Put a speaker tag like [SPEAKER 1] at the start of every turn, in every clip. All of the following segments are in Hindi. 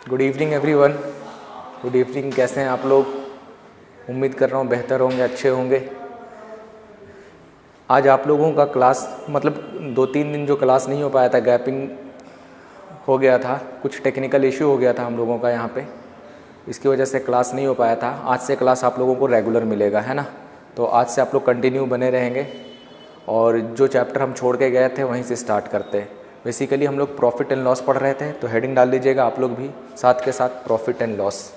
[SPEAKER 1] Good evening everyone. Good evening. कैसे हैं आप लोग? उम्मीद कर रहा हूँ बेहतर होंगे, अच्छे होंगे। आज आप लोगों का क्लास मतलब 2-3 दिन जो क्लास नहीं हो पाया था, गैपिंग हो गया था, कुछ टेक्निकल इशू हो गया था हम लोगों का यहाँ पे, इसकी वजह से क्लास नहीं हो पाया था। आज से क्लास आप लोगों को रेगुलर मिलेगा, है ना? तो आज से आप लोग कंटिन्यू बने रहेंगे और जो चैप्टर हम छोड़ के गए थे वहीं से स्टार्ट करते हैं। बेसिकली हम लोग प्रॉफिट एंड लॉस पढ़ रहे थे, तो हेडिंग डाल लीजिएगा आप लोग भी साथ के साथ, profit and loss.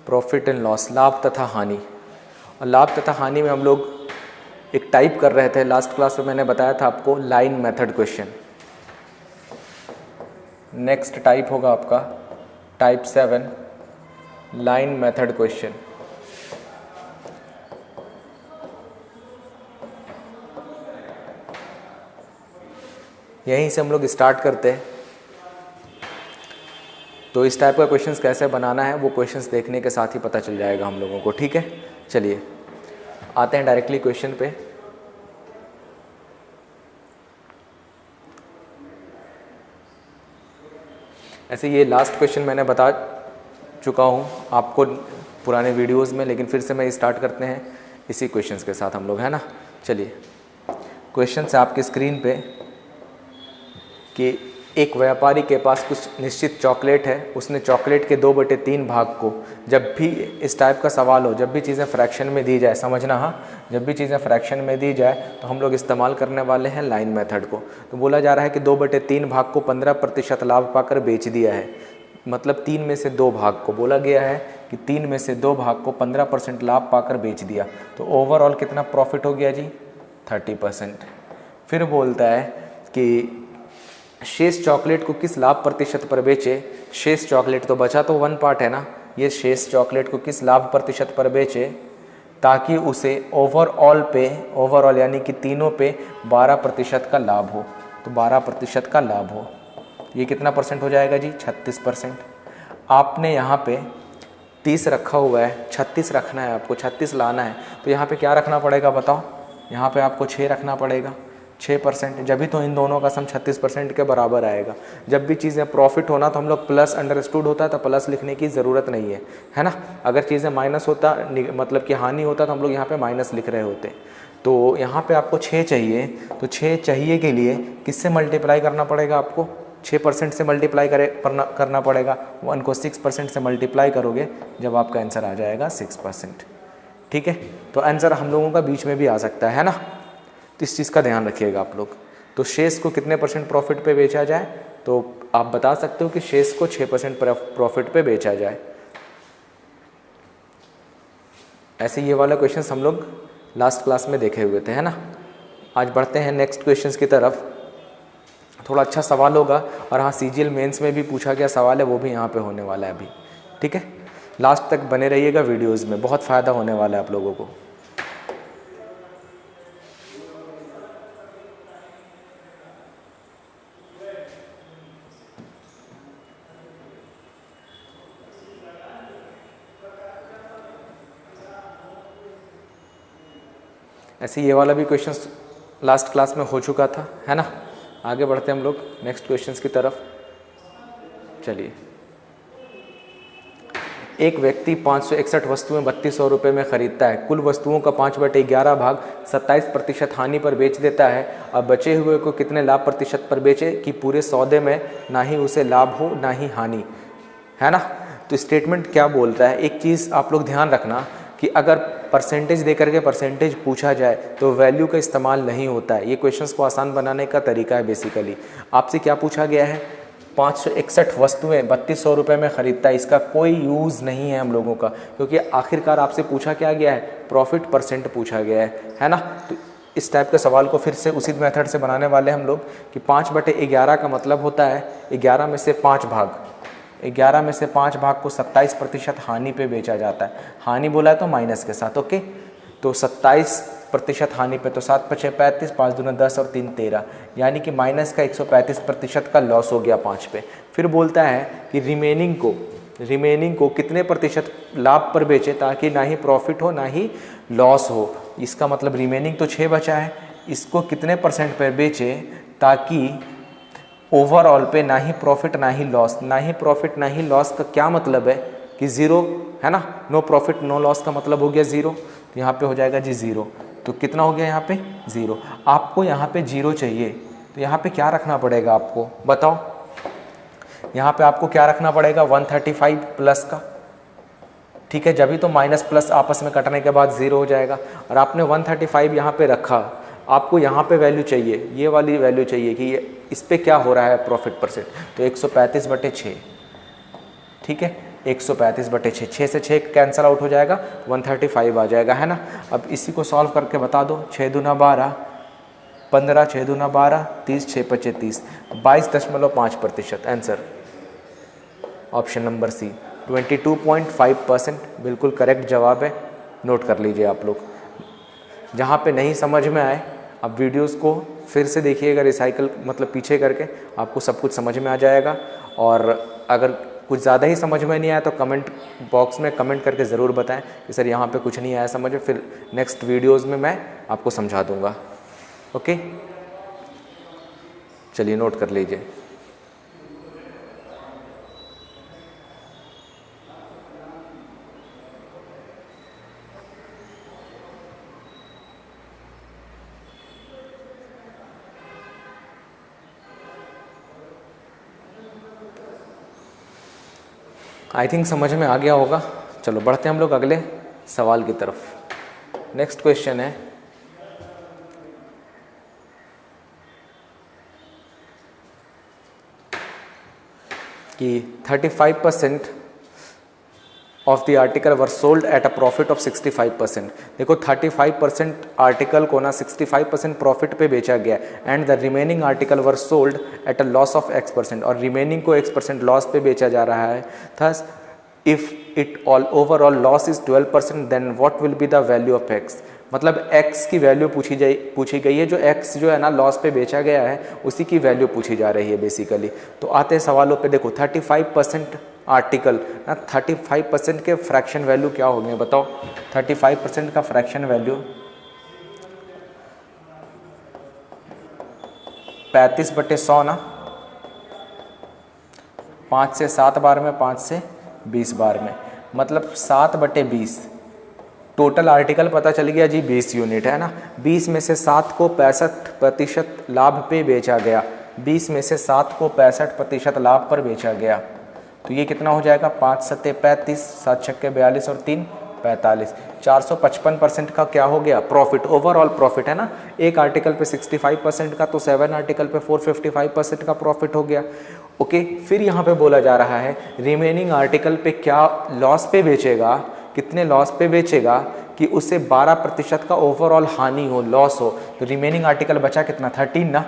[SPEAKER 1] Profit and loss, लाभ तथा हानि। और लाभ तथा हानि में हम लोग एक टाइप कर रहे थे। लास्ट क्लास में मैंने बताया था आपको line method question. Next type होगा आपका टाइप 7 लाइन मेथड क्वेश्चन। यहीं से हम लोग स्टार्ट करते हैं। तो इस टाइप का क्वेश्चंस कैसे बनाना है वो क्वेश्चंस देखने के साथ ही पता चल जाएगा हम लोगों को, ठीक है? चलिए आते हैं डायरेक्टली क्वेश्चन पे। ऐसे ये लास्ट क्वेश्चन मैंने बता चुका हूँ आपको पुराने वीडियोस में, लेकिन फिर से मैं स्टार्ट करते हैं इसी क्वेश्चंस के साथ हम लोग, है ना? चलिए क्वेश्चन है आपकी स्क्रीन पे कि एक व्यापारी के पास कुछ निश्चित चॉकलेट है। उसने चॉकलेट के 2/3 भाग को, जब भी इस टाइप का सवाल हो, जब भी चीज़ें फ्रैक्शन में दी जाए, समझना हाँ, जब भी चीज़ें फ्रैक्शन में दी जाए तो हम लोग इस्तेमाल करने वाले हैं लाइन मेथड को। तो बोला जा रहा है कि 2/3 भाग को 15% लाभ पाकर बेच दिया है। मतलब 3 में से 2 भाग को बोला गया है कि 3 में से 2 भाग को 15% लाभ पाकर बेच दिया, तो ओवरऑल कितना प्रॉफिट हो गया जी? 30%। फिर बोलता है कि शेष चॉकलेट को किस लाभ प्रतिशत पर बेचे। शेष चॉकलेट तो बचा तो 1 पार्ट है ना, ये शेष चॉकलेट को किस लाभ प्रतिशत पर बेचे ताकि उसे ओवरऑल यानी कि तीनों पे 12% का लाभ हो। तो 12% का लाभ हो, ये कितना परसेंट हो जाएगा जी? 36%। आपने यहाँ पे 30 रखा हुआ है, 36 रखना है आपको, 36 लाना है, तो यहाँ पे क्या रखना पड़ेगा बताओ? यहाँ पे आपको 6 रखना पड़ेगा, 6%। जब भी तो इन दोनों का सम 36% के बराबर आएगा। जब भी चीज़ें प्रॉफिट होना तो हम लोग प्लस अंडरस्टूड होता है तो प्लस लिखने की ज़रूरत नहीं है ना? अगर चीज़ें माइनस होता, मतलब कि हानि होता, तो हम लोग यहाँ पे माइनस लिख रहे होते। तो यहाँ पे आपको 6 चाहिए, तो 6 चाहिए के लिए किससे मल्टीप्लाई करना पड़ेगा आपको? 6% से मल्टीप्लाई करना पड़ेगा। 1 को 6% से मल्टीप्लाई करोगे जब आपका आंसर आ जाएगा 6%, ठीक है? तो आंसर हम लोगों का बीच में भी आ सकता है ना? तो इस चीज़ का ध्यान रखिएगा आप लोग। तो शेष को कितने % प्रॉफिट पे बेचा जाए? तो आप बता सकते हो कि शेष को 6% प्रॉफिट पे बेचा जाए। ऐसे ये वाला क्वेश्चन हम लोग लास्ट क्लास में देखे हुए थे, है ना? आज बढ़ते हैं नेक्स्ट क्वेश्चंस की तरफ। थोड़ा अच्छा सवाल होगा, और हाँ CGL मेंस में भी पूछा गया सवाल है, वो भी यहाँ पे होने वाला है अभी, ठीक है? लास्ट तक बने रहिएगा वीडियोज़ में, बहुत फ़ायदा होने वाला है आप लोगों को। ऐसे ये वाला भी क्वेश्चन लास्ट क्लास में हो चुका था, है ना? आगे बढ़ते हैं हम लोग नेक्स्ट क्वेश्चंस की तरफ। चलिए, एक व्यक्ति 561 वस्तुएं 3200 रुपये में खरीदता है। कुल वस्तुओं का 5/11 भाग 27% हानि पर बेच देता है। अब बचे हुए को कितने लाभ प्रतिशत पर बेचे कि पूरे सौदे में ना ही उसे लाभ हो ना ही हानि, है ना? तो स्टेटमेंट क्या बोल रहा है? एक चीज़ आप लोग ध्यान रखना कि अगर परसेंटेज दे करके परसेंटेज पूछा जाए तो वैल्यू का इस्तेमाल नहीं होता है। ये क्वेश्चंस को आसान बनाने का तरीका है। बेसिकली आपसे क्या पूछा गया है? 561 वस्तुएं 3200 रुपये में ख़रीदता है। इसका कोई यूज़ नहीं है हम लोगों का, क्योंकि आखिरकार आपसे पूछा क्या गया है? प्रॉफिट परसेंट पूछा गया है ना? तो इस टाइप के सवाल को फिर से उसी मेथड से बनाने वाले हम लोग कि 5/11 का मतलब होता है 11 में से 5 भाग, 11 में से 5 भाग को 27% हानि पे बेचा जाता है। हानि बोला है तो माइनस के साथ, ओके? तो 27 प्रतिशत हानि पे, तो 7 × 6 35, 5 दूना 10 और 3 13, यानी कि माइनस का 135% का लॉस हो गया 5 पे। फिर बोलता है कि रिमेनिंग को कितने प्रतिशत लाभ पर बेचे ताकि ना ही प्रॉफिट हो ना ही लॉस हो। इसका मतलब रिमेनिंग तो 6 बचा है, इसको कितने % पर बेचे ताकि ओवरऑल पे ना ही प्रॉफिट ना ही लॉस। ना ही प्रॉफिट ना ही लॉस का क्या मतलब है कि ज़ीरो है ना, नो प्रॉफिट नो लॉस का मतलब हो गया ज़ीरो, तो यहाँ पे हो जाएगा जी ज़ीरो। तो कितना हो गया यहाँ पे? ज़ीरो। आपको यहाँ पे ज़ीरो चाहिए तो यहाँ पे क्या रखना पड़ेगा आपको बताओ? यहाँ पे आपको क्या रखना पड़ेगा? 135 प्लस का, ठीक है, जब भी तो माइनस प्लस आपस में कटने के बाद ज़ीरो हो जाएगा। और आपने 135 यहाँ पे रखा, आपको यहाँ पे वैल्यू चाहिए, ये वाली वैल्यू चाहिए कि ये इस पे क्या हो रहा है प्रॉफिट %, तो 135/6, ठीक है, 135/6, 6 से 6 कैंसिल आउट हो जाएगा, 135 आ जाएगा, है ना। अब इसी को सॉल्व करके बता दो। 6 दूना 12, 15, 6 दूना 12, 30, 6 × 30, 22.5% आंसर ऑप्शन नंबर सी, 22.5% बिल्कुल करेक्ट जवाब है। नोट कर लीजिए आप लोग। जहाँ पे नहीं समझ में आए आप वीडियोस को फिर से देखिएगा, रिसाइकल मतलब पीछे करके, आपको सब कुछ समझ में आ जाएगा। और अगर कुछ ज़्यादा ही समझ में नहीं आया तो कमेंट बॉक्स में कमेंट करके ज़रूर बताएं कि सर यहाँ पे कुछ नहीं आया समझ में, फिर नेक्स्ट वीडियोज़ में मैं आपको समझा दूँगा। ओके, चलिए नोट कर लीजिए। आई थिंक समझ में आ गया होगा। चलो बढ़ते हैं हम लोग अगले सवाल की तरफ। नेक्स्ट क्वेश्चन है कि 35% of the article were sold at a profit of 65%। देखो 35% आर्टिकल को ना 65% प्रॉफिट पे बेचा गया and the remaining article were sold at a loss of X%, और रिमेनिंग को X% लॉस पे बेचा जा रहा है। Thus if it all overall loss is 12% then what will be the value of X। मतलब X की वैल्यू पूछी गई है, जो X जो है ना लॉस पे बेचा गया है उसी की वैल्यू पूछी जा रही है बेसिकली। तो आते हैं सवालों पे। देखो 35% आर्टिकल ना, 35% के फ्रैक्शन वैल्यू क्या होंगे बताओ? 35% का फ्रैक्शन वैल्यू 35/100 ना, 5 से 7 बार में, 5 से 20 बार में, मतलब 7/20। टोटल आर्टिकल पता चल गया जी 20 यूनिट है ना। 20 में से 7 को 65% लाभ पे बेचा गया, 20 में से 7 को 65% लाभ पर बेचा गया, तो ये कितना हो जाएगा? 5 × 7 = 35, 7 × 6 = 42 और 3 = 45। 455% का क्या हो गया? प्रॉफिट, ओवरऑल प्रॉफिट है ना। एक आर्टिकल पे 65% का, तो 7 आर्टिकल पे 455% का प्रॉफिट हो गया। ओके, फिर यहाँ पे बोला जा रहा है रिमेनिंग आर्टिकल पे क्या लॉस पे बेचेगा, कितने लॉस पे बेचेगा कि उससे 12% का ओवरऑल हानि हो, लॉस हो। तो रिमेनिंग आर्टिकल बचा कितना? 13 ना।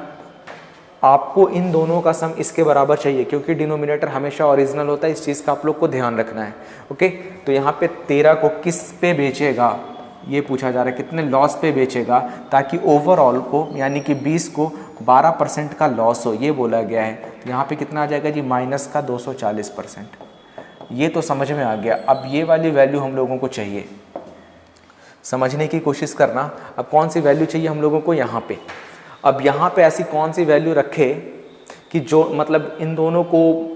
[SPEAKER 1] आपको इन दोनों का सम इसके बराबर चाहिए क्योंकि डिनोमिनेटर हमेशा ओरिजिनल होता है, इस चीज़ का आप लोग को ध्यान रखना है। ओके, तो यहाँ पे 13 को किस पे बेचेगा ये पूछा जा रहा है, कितने लॉस पे बेचेगा ताकि ओवरऑल को यानी कि 20 को 12% का लॉस हो, ये बोला गया है। तो यहाँ पे कितना आ जाएगा जी? माइनस का 240%। ये तो समझ में आ गया। अब ये वाली वैल्यू हम लोगों को चाहिए, समझने की कोशिश करना। अब कौन सी वैल्यू चाहिए हम लोगों को? यहाँ पे। अब यहाँ पे ऐसी कौन सी वैल्यू रखे कि जो मतलब इन दोनों को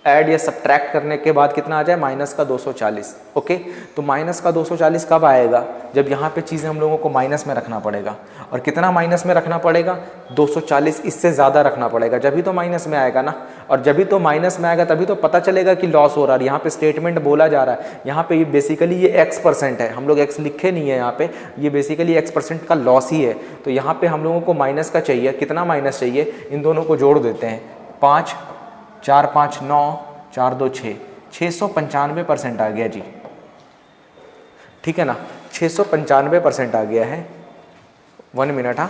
[SPEAKER 1] ऐड या सब्ट्रैक्ट करने के बाद कितना आ जाए? माइनस का 240। ओके, तो माइनस का 240 कब आएगा? जब यहाँ पे चीज़ें हम लोगों को माइनस में रखना पड़ेगा। और कितना माइनस में रखना पड़ेगा? 240, इससे ज़्यादा रखना पड़ेगा, जब भी तो माइनस में आएगा ना। और जब भी तो माइनस में आएगा तभी तो पता चलेगा कि लॉस हो रहा है। यहाँ पे स्टेटमेंट बोला जा रहा है, यहाँ पे बेसिकली ये X% है, हम लोग X लिखे नहीं है यहाँ पे, ये बेसिकली X% का लॉस ही है। तो यहाँ पे हम लोगों को माइनस का चाहिए, कितना माइनस चाहिए? इन दोनों को जोड़ देते हैं, 5 4 5 9 4 2 6, 695% आ गया जी, ठीक है ना। 695% आ गया है। 1 मिनट, हाँ।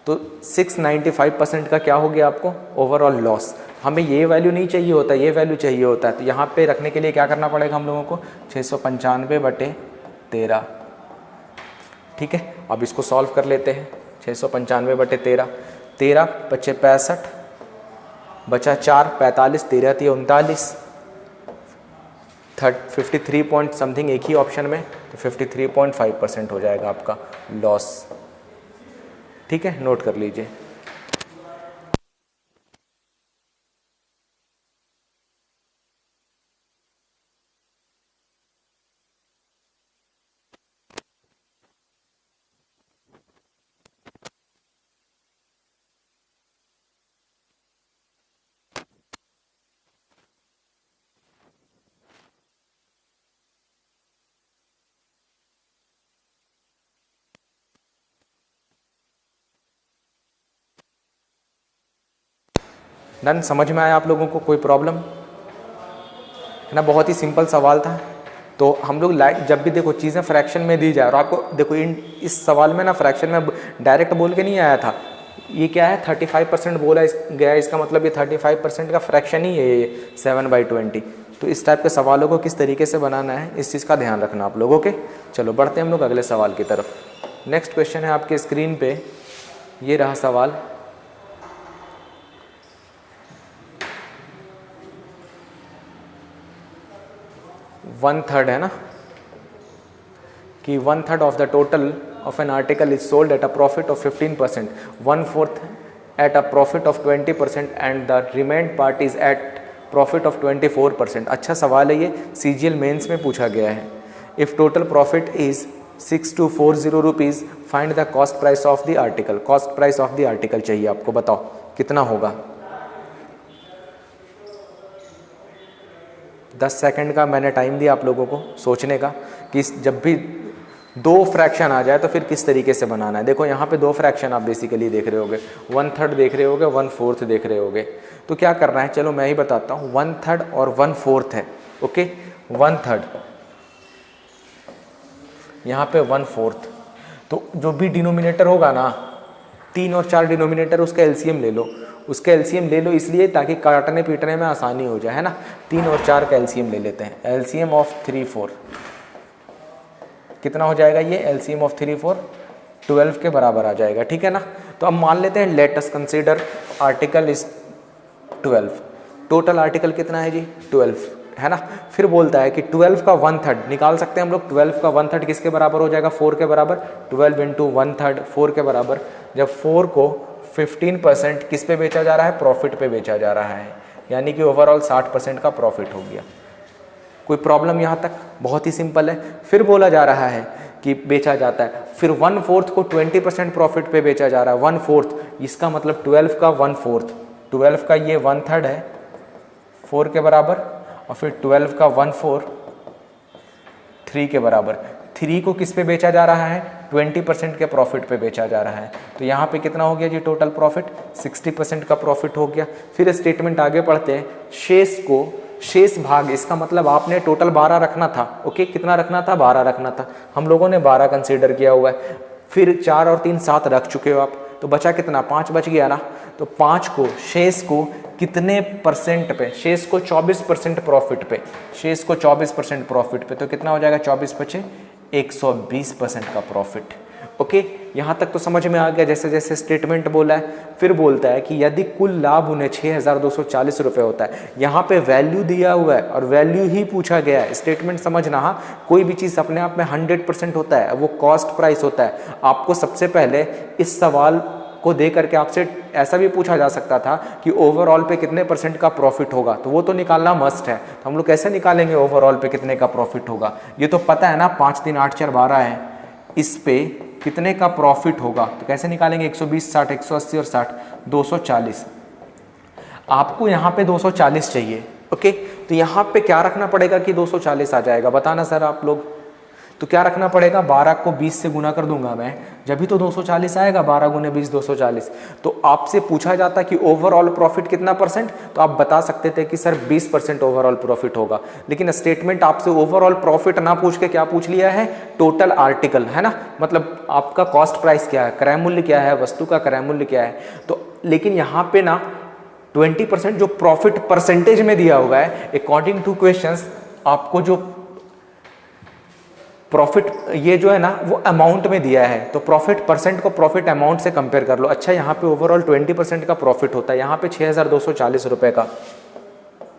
[SPEAKER 1] तो 695% का क्या हो गया आपको? Overall loss. हमें ये वैल्यू नहीं चाहिए होता, ये वैल्यू चाहिए होता है। तो यहाँ पे रखने के लिए क्या करना पड़ेगा हम लोगों को, 695/13। ठीक है, अब इसको सॉल्व कर लेते हैं। 695/13, 13 बचे 65, बचा 4, 45, 13 थी 39, 53 पॉइंट समथिंग एक ही ऑप्शन में, तो 53.5% हो जाएगा आपका लॉस। ठीक है, नोट कर लीजिए। डन, समझ में आया आप लोगों को, कोई प्रॉब्लम है ना? बहुत ही सिंपल सवाल था। तो हम लोग जब भी देखो चीज़ें फ्रैक्शन में दी जाए, और आपको देखो इस सवाल में ना फ्रैक्शन में डायरेक्ट बोल के नहीं आया था। ये क्या है, 35% बोला गया, इसका मतलब ये 35% का फ्रैक्शन ही है ये 7/20। तो इस टाइप के सवालों को किस तरीके से बनाना है, इस चीज़ का ध्यान रखना आप लोगों के। चलो बढ़ते हैं हम लोग अगले सवाल की तरफ। नेक्स्ट क्वेश्चन है आपके स्क्रीन पे, ये रहा सवाल। वन थर्ड है ना, कि 1/3 of the total of an article is sold at a profit of 15%, 1/4 at a profit of 20% and the remained part is at profit of 24%। अच्छा सवाल है ये, CGL मेंस में पूछा गया है। If total profit is 6240 rupees, find the cost price of the article. Cost price of the article चाहिए आपको, बताओ कितना होगा। 10 सेकंड का मैंने टाइम दिया आप लोगों को सोचने का, कि जब भी दो फ्रैक्शन आ जाए तो फिर किस तरीके से बनाना है। देखो यहाँ पे दो फ्रैक्शन आप बेसिकली देख रहे होगे, 1/3 देख रहे होगे, 1/4 देख रहे होगे। तो क्या करना है, चलो मैं ही बताता हूँ। 1/3 और 1/4 है, ओके। 1/3 यहाँ पे 1/4, तो जो भी डिनोमिनेटर होगा ना, 3 और 4 डिनोमिनेटर, उसका एलसीएम ले लो। उसका एलसीएम ले लो इसलिए ताकि काटने पीटने में आसानी हो जाए, है ना। 3 और 4 का एलसीएम ले लेते हैं। एलसीएम ऑफ 3, 4 कितना हो जाएगा ये, एलसीएम ऑफ 3, 4 12 के बराबर आ जाएगा, ठीक है ना। तो अब मान लेते हैं, let us consider article is 12। Total article कितना है जी, 12, है ना। फिर बोलता है कि 12 का 1/3 निकाल सकते हैं हम लोग। 12 का 1/3 किसके बराबर हो जाएगा, 4 के बराबर। 12 इंटू 1/3 4 के बराबर। जब 4 को 15% किस पे बेचा जा रहा है, प्रॉफिट पे बेचा जा रहा है, यानी कि ओवरऑल 60% का प्रॉफिट हो गया। कोई प्रॉब्लम यहाँ तक, बहुत ही सिंपल है। फिर बोला जा रहा है कि बेचा जाता है, फिर 1/4 को 20% प्रॉफिट पे बेचा जा रहा है। 1/4 इसका मतलब 12 का 1/4, 12 का ये 1/3 है 4 के बराबर, और फिर 12 का 1/4 3 के बराबर। 3 को किस पे बेचा जा रहा है, 20% के प्रॉफिट पे बेचा जा रहा है। तो यहाँ पे कितना हो गया जी टोटल प्रॉफिट, 60% का प्रॉफिट हो गया। फिर स्टेटमेंट आगे पढ़ते हैं, शेष भाग, इसका मतलब आपने टोटल 12 रखना था, ओके। कितना रखना था, 12 रखना था। हम लोगों ने 12 कंसीडर किया हुआ है। फिर 4 और 3 7 रख चुके हो आप, तो बचा कितना, 5 बच गया ना। तो 5 को, शेष को कितने परसेंट पे, शेष को 24% प्रॉफिट पे, शेष को 24% प्रॉफिट पे, तो कितना हो जाएगा, 24 बचे 120% का प्रॉफिट, ओके। यहाँ तक तो समझ में आ गया, जैसे जैसे स्टेटमेंट बोला है। फिर बोलता है कि यदि कुल लाभ उन्हें 6240 रुपये होता है। यहाँ पे वैल्यू दिया हुआ है और वैल्यू ही पूछा गया है। स्टेटमेंट समझना, हाँ, कोई भी चीज़ अपने आप में 100% होता है, वो कॉस्ट प्राइस होता है। आपको सबसे पहले इस सवाल को दे करके आपसे ऐसा भी पूछा जा सकता था कि ओवरऑल पे कितने % का प्रॉफिट होगा, तो वो तो निकालना मस्ट है। तो हम लोग कैसे निकालेंगे ओवरऑल पे कितने का प्रॉफिट होगा, ये तो पता है ना, 5 3 8 4 12 है, इस पे कितने का प्रॉफिट होगा, तो कैसे निकालेंगे, 120 60 180 और 60 240। आपको यहाँ पे 240 चाहिए, ओके। तो यहाँ पे क्या रखना पड़ेगा कि 240 आ जाएगा, बताना सर आप लोग। तो क्या रखना पड़ेगा, 12 को 20 से गुना कर दूंगा मैं, जब भी तो 240 आएगा। 12 गुने 20 240। तो आपसे पूछा जाता कि ओवरऑल प्रॉफिट कितना %, तो आप बता सकते थे कि सर 20% ओवरऑल प्रॉफिट होगा। लेकिन स्टेटमेंट आपसे ओवरऑल प्रॉफिट ना पूछ के क्या पूछ लिया है, टोटल आर्टिकल, है ना। मतलब आपका कॉस्ट प्राइस क्या है, क्रय मूल्य क्या है, वस्तु का क्रय मूल्य क्या है। तो लेकिन यहाँ पे ना 20% जो प्रॉफिट परसेंटेज में दिया हुआ है, अकॉर्डिंग टू क्वेश्चंस आपको जो प्रॉफिट ये जो है ना वो अमाउंट में दिया है, तो प्रॉफिट परसेंट को प्रॉफिट अमाउंट से कंपेयर कर लो। अच्छा यहाँ पे ओवरऑल 20% का प्रॉफिट होता है, यहाँ पे 6,240 रुपये का,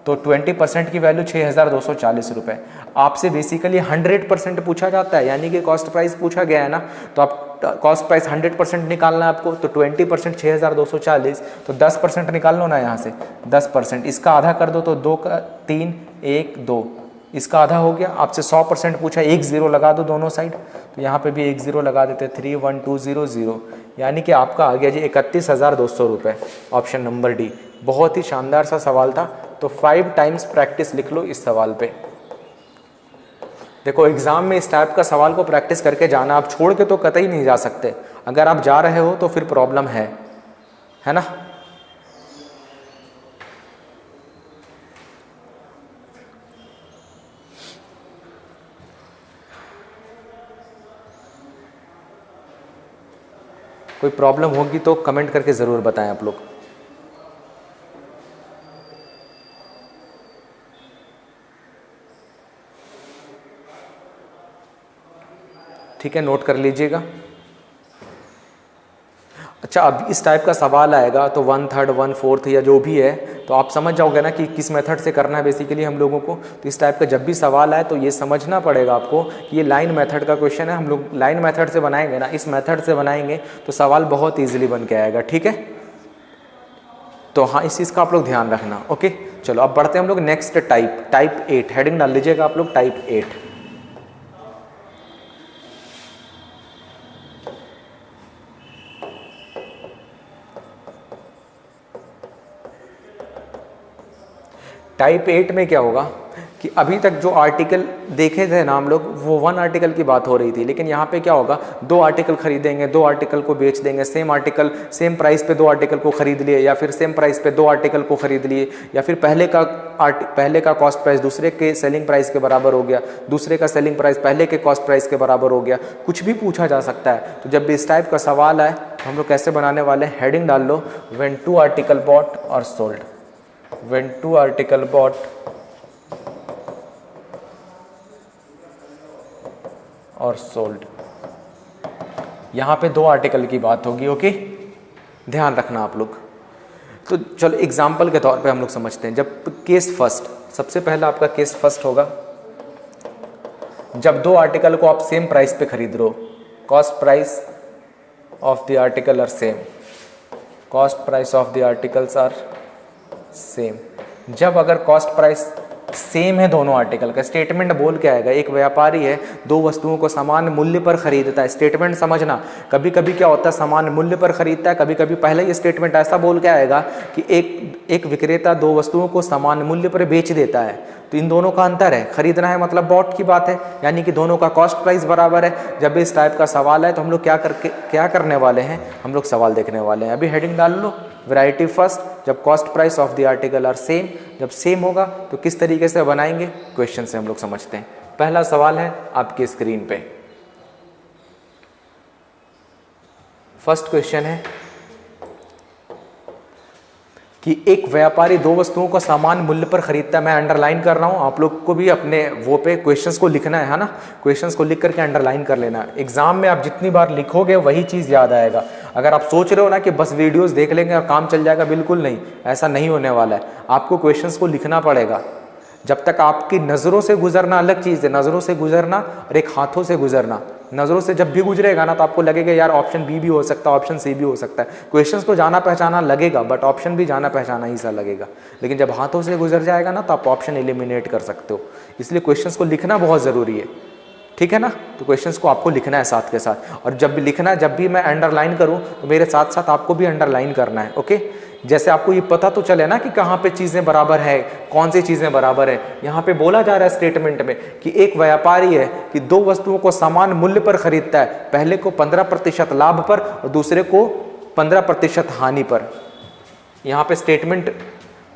[SPEAKER 1] तो 20% की वैल्यू 6,240 रुपये। आपसे बेसिकली 100% पूछा जाता है, यानी कि कॉस्ट प्राइस पूछा गया है ना, तो आप कॉस्ट प्राइस 100% निकालना है आपको, तो 20% 6,240, तो 10% निकाल लो ना यहाँ से, 10%, इसका आधा कर दो तो 2 का 3 1 2, इसका आधा हो गया। आपसे 100% पूछा, 1 0 लगा दो दोनों साइड, तो यहाँ पे भी 1 0 लगा देते, 3 1 2 0 0, यानी कि आपका आ गया जी 31,200 रुपये। Option number D. बहुत ही शानदार सा सवाल था, तो 5 टाइम्स प्रैक्टिस लिख लो इस सवाल पे। देखो एग्जाम में इस टाइप का सवाल को प्रैक्टिस करके जाना, आप छोड़ के तो कतई नहीं जा सकते। अगर आप जा रहे हो तो फिर प्रॉब्लम है ना। कोई प्रॉब्लम होगी तो कमेंट करके ज़रूर बताएं आप लोग। ठीक है, नोट कर लीजिएगा। अच्छा, अब इस टाइप का सवाल आएगा तो 1/3 1/4 या जो भी है, तो आप समझ जाओगे ना कि किस मेथड से करना है बेसिकली हम लोगों को। तो इस टाइप का जब भी सवाल आए तो ये समझना पड़ेगा आपको कि ये लाइन मेथड का क्वेश्चन है। हम लोग लाइन मेथड से बनाएंगे ना, इस मेथड से बनाएंगे तो सवाल बहुत ईजिली बन के आएगा। ठीक है, तो हाँ इस चीज़ का आप लोग ध्यान रखना। ओके, चलो अब बढ़ते हैं हम लोग नेक्स्ट टाइप 8। हेडिंग डाल लीजिएगा आप लोग, टाइप 8। टाइप 8 में क्या होगा कि अभी तक जो आर्टिकल देखे थे ना हम लोग, वो 1 आर्टिकल की बात हो रही थी, लेकिन यहाँ पे क्या होगा, 2 आर्टिकल खरीदेंगे, 2 आर्टिकल को बेच देंगे, सेम आर्टिकल सेम प्राइस पे 2 आर्टिकल को खरीद लिए, या फिर सेम प्राइस पे 2 आर्टिकल को खरीद लिए, या फिर पहले का कॉस्ट प्राइस दूसरे के सेलिंग प्राइस के बराबर हो गया, दूसरे का सेलिंग प्राइस पहले के कॉस्ट प्राइस के बराबर हो गया। कुछ भी पूछा जा सकता है। तो जब भी इस टाइप का सवाल आए तो हम लोग कैसे बनाने वाले हैं, हेडिंग डाल लो, व्हेन 2 आर्टिकल बॉट और सोल्ड। व्हेन 2 आर्टिकल बॉट और सोल्ड, यहाँ पे 2 आर्टिकल की बात होगी। ओके, ध्यान रखना आप लोग। तो चलो एग्जाम्पल के तौर पे हम लोग समझते हैं। जब केस फर्स्ट, सबसे पहला आपका केस फर्स्ट होगा, जब 2 आर्टिकल को आप सेम प्राइस पे खरीद रहे हो, cost price of the article are same, cost price of the articles are same. जब अगर कॉस्ट प्राइस सेम है दोनों आर्टिकल का, स्टेटमेंट बोल के आएगा, एक व्यापारी है 2 वस्तुओं को समान मूल्य पर खरीदता है। स्टेटमेंट समझना, कभी कभी क्या होता है समान मूल्य पर खरीदता है, कभी कभी पहले ये स्टेटमेंट ऐसा बोल के आएगा कि एक विक्रेता 2 वस्तुओं को समान मूल्य पर बेच देता है। तो इन दोनों का अंतर है, खरीदना है मतलब बॉट की बात है, यानी कि दोनों का कॉस्ट प्राइस बराबर है। जब इस टाइप का सवाल है तो हम लोग क्या करने वाले हैं, हम लोग सवाल देखने वाले हैं। अभी हेडिंग डाल लो, वैरायटी फर्स्ट, जब cost price of the article are same, जब सेम होगा तो किस तरीके से बनाएंगे, क्वेश्चन से हम लोग समझते हैं। पहला सवाल है आपकी स्क्रीन पे, फर्स्ट क्वेश्चन है कि एक व्यापारी 2 वस्तुओं को समान मूल्य पर खरीदता है। मैं अंडरलाइन कर रहा हूं, आप लोग को भी अपने वो पे क्वेश्चंस को लिखना है ना, क्वेश्चंस को लिख करके अंडरलाइन कर लेना। एग्जाम में आप जितनी बार लिखोगे वही चीज़ याद आएगा। अगर आप सोच रहे हो ना कि बस वीडियोस देख लेंगे और काम चल जाएगा, बिल्कुल नहीं, ऐसा नहीं होने वाला है। आपको क्वेश्चंस को लिखना पड़ेगा। जब तक आपकी नज़रों से गुजरना अलग चीज़ है, नज़रों से गुजरना और एक हाथों से गुजरना। नज़रों से जब भी गुजरेगा ना तो आपको लगेगा यार ऑप्शन बी भी हो सकता है, ऑप्शन सी भी हो सकता है। क्वेश्चंस तो जाना पहचाना लगेगा, बट ऑप्शन भी जाना पहचाना ही सा लगेगा। लेकिन जब हाथों से गुजर जाएगा ना तो आप ऑप्शन एलिमिनेट कर सकते हो। इसलिए क्वेश्चंस को लिखना बहुत ज़रूरी है, ठीक है ना। तो क्वेश्चंस को आपको लिखना है साथ के साथ, और जब भी लिखना, जब भी मैं अंडरलाइन करूँ तो मेरे साथ साथ आपको भी अंडरलाइन करना है। ओके, जैसे आपको ये पता तो चले ना कि कहाँ पे चीज़ें बराबर है, कौन सी चीज़ें बराबर है। यहाँ पे बोला जा रहा है स्टेटमेंट में कि एक व्यापारी है कि 2 वस्तुओं को समान मूल्य पर खरीदता है, पहले को 15% लाभ पर और दूसरे को 15% हानि पर। यहाँ पे स्टेटमेंट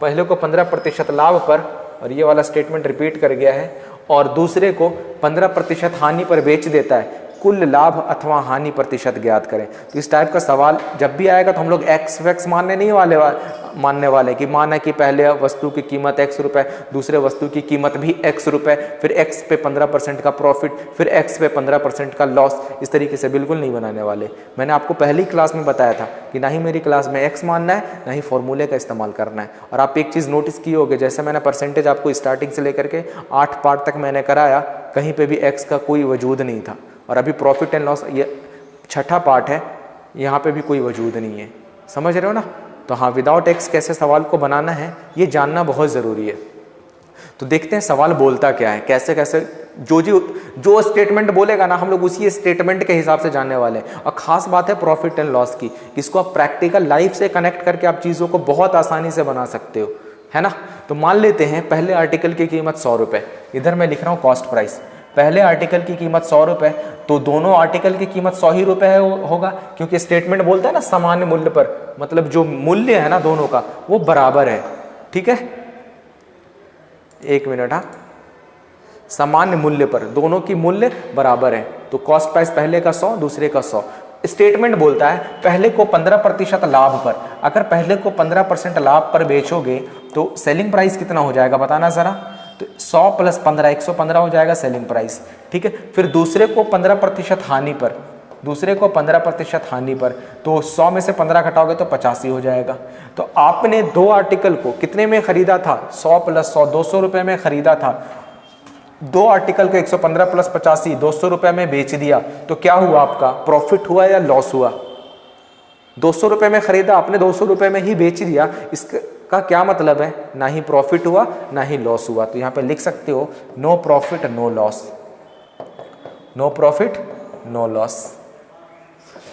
[SPEAKER 1] पहले को 15% लाभ पर, और ये वाला स्टेटमेंट रिपीट कर गया है, और दूसरे को 15% हानि पर बेच देता है। कुल लाभ अथवा हानि प्रतिशत ज्ञात करें। तो इस टाइप का सवाल जब भी आएगा तो हम लोग एक्स वैक्स मानने नहीं मानने वाले कि माना कि पहले वस्तु की कीमत x रुपए, दूसरे वस्तु की कीमत भी x रुपए, फिर x पे 15% का प्रॉफिट, फिर x पे 15% का लॉस, इस तरीके से बिल्कुल नहीं बनाने वाले। मैंने आपको पहली क्लास में बताया था कि ना ही मेरी क्लास में x मानना है, ना ही फॉर्मूले का इस्तेमाल करना है। और आप एक चीज़ नोटिस की होगी, जैसे मैंने परसेंटेज आपको स्टार्टिंग से लेकर के 8 पार्ट तक मैंने कराया, कहीं पर भी x का कोई वजूद नहीं था। और अभी प्रॉफिट एंड लॉस ये छठा पार्ट है, यहाँ पे भी कोई वजूद नहीं है। समझ रहे हो ना? तो हाँ, विदाउट एक्स कैसे सवाल को बनाना है ये जानना बहुत ज़रूरी है। तो देखते हैं सवाल बोलता क्या है, कैसे कैसे जो स्टेटमेंट बोलेगा ना, हम लोग उसी स्टेटमेंट के हिसाब से जानने वाले हैं। और ख़ास बात है प्रॉफिट एंड लॉस की, इसको आप प्रैक्टिकल लाइफ से कनेक्ट करके आप चीज़ों को बहुत आसानी से बना सकते हो, है ना। तो मान लेते हैं पहले आर्टिकल की कीमत 100 रुपये, इधर मैं लिख रहा हूँ कॉस्ट प्राइस। पहले आर्टिकल की कीमत 100 रुपये, तो दोनों आर्टिकल की कीमत 100 ही रुपये होगा, क्योंकि स्टेटमेंट बोलता है ना सामान्य मूल्य पर, मतलब जो मूल्य है ना दोनों का वो बराबर है। ठीक है, एक मिनट। हाँ, सामान्य मूल्य पर दोनों की मूल्य बराबर है। तो कॉस्ट प्राइस पहले का 100, दूसरे का 100। स्टेटमेंट बोलता है पहले को 15% लाभ पर, अगर पहले को 15% लाभ पर बेचोगे तो सेलिंग प्राइस कितना हो जाएगा बताना ज़रा। तो 100 + 15 115 हो जाएगा सेलिंग प्राइस। ठीक है, फिर दूसरे को 15% हानि पर, दूसरे को 15% हानि पर, तो 100 में से 15 घटाओगे तो 85 हो जाएगा। तो आपने दो आर्टिकल को कितने में खरीदा था? 100 + 100 200 रुपये में खरीदा था। दो आर्टिकल को 115 + 85 200 रुपये में बेच दिया, तो क्या हुआ आपका? प्रॉफिट हुआ या लॉस हुआ? 200 रुपये में खरीदा आपने, 200 रुपये में ही बेच दिया, इसका क्या मतलब है? ना ही प्रॉफिट हुआ ना ही लॉस हुआ। तो यहाँ पे लिख सकते हो no profit no loss, no profit no loss.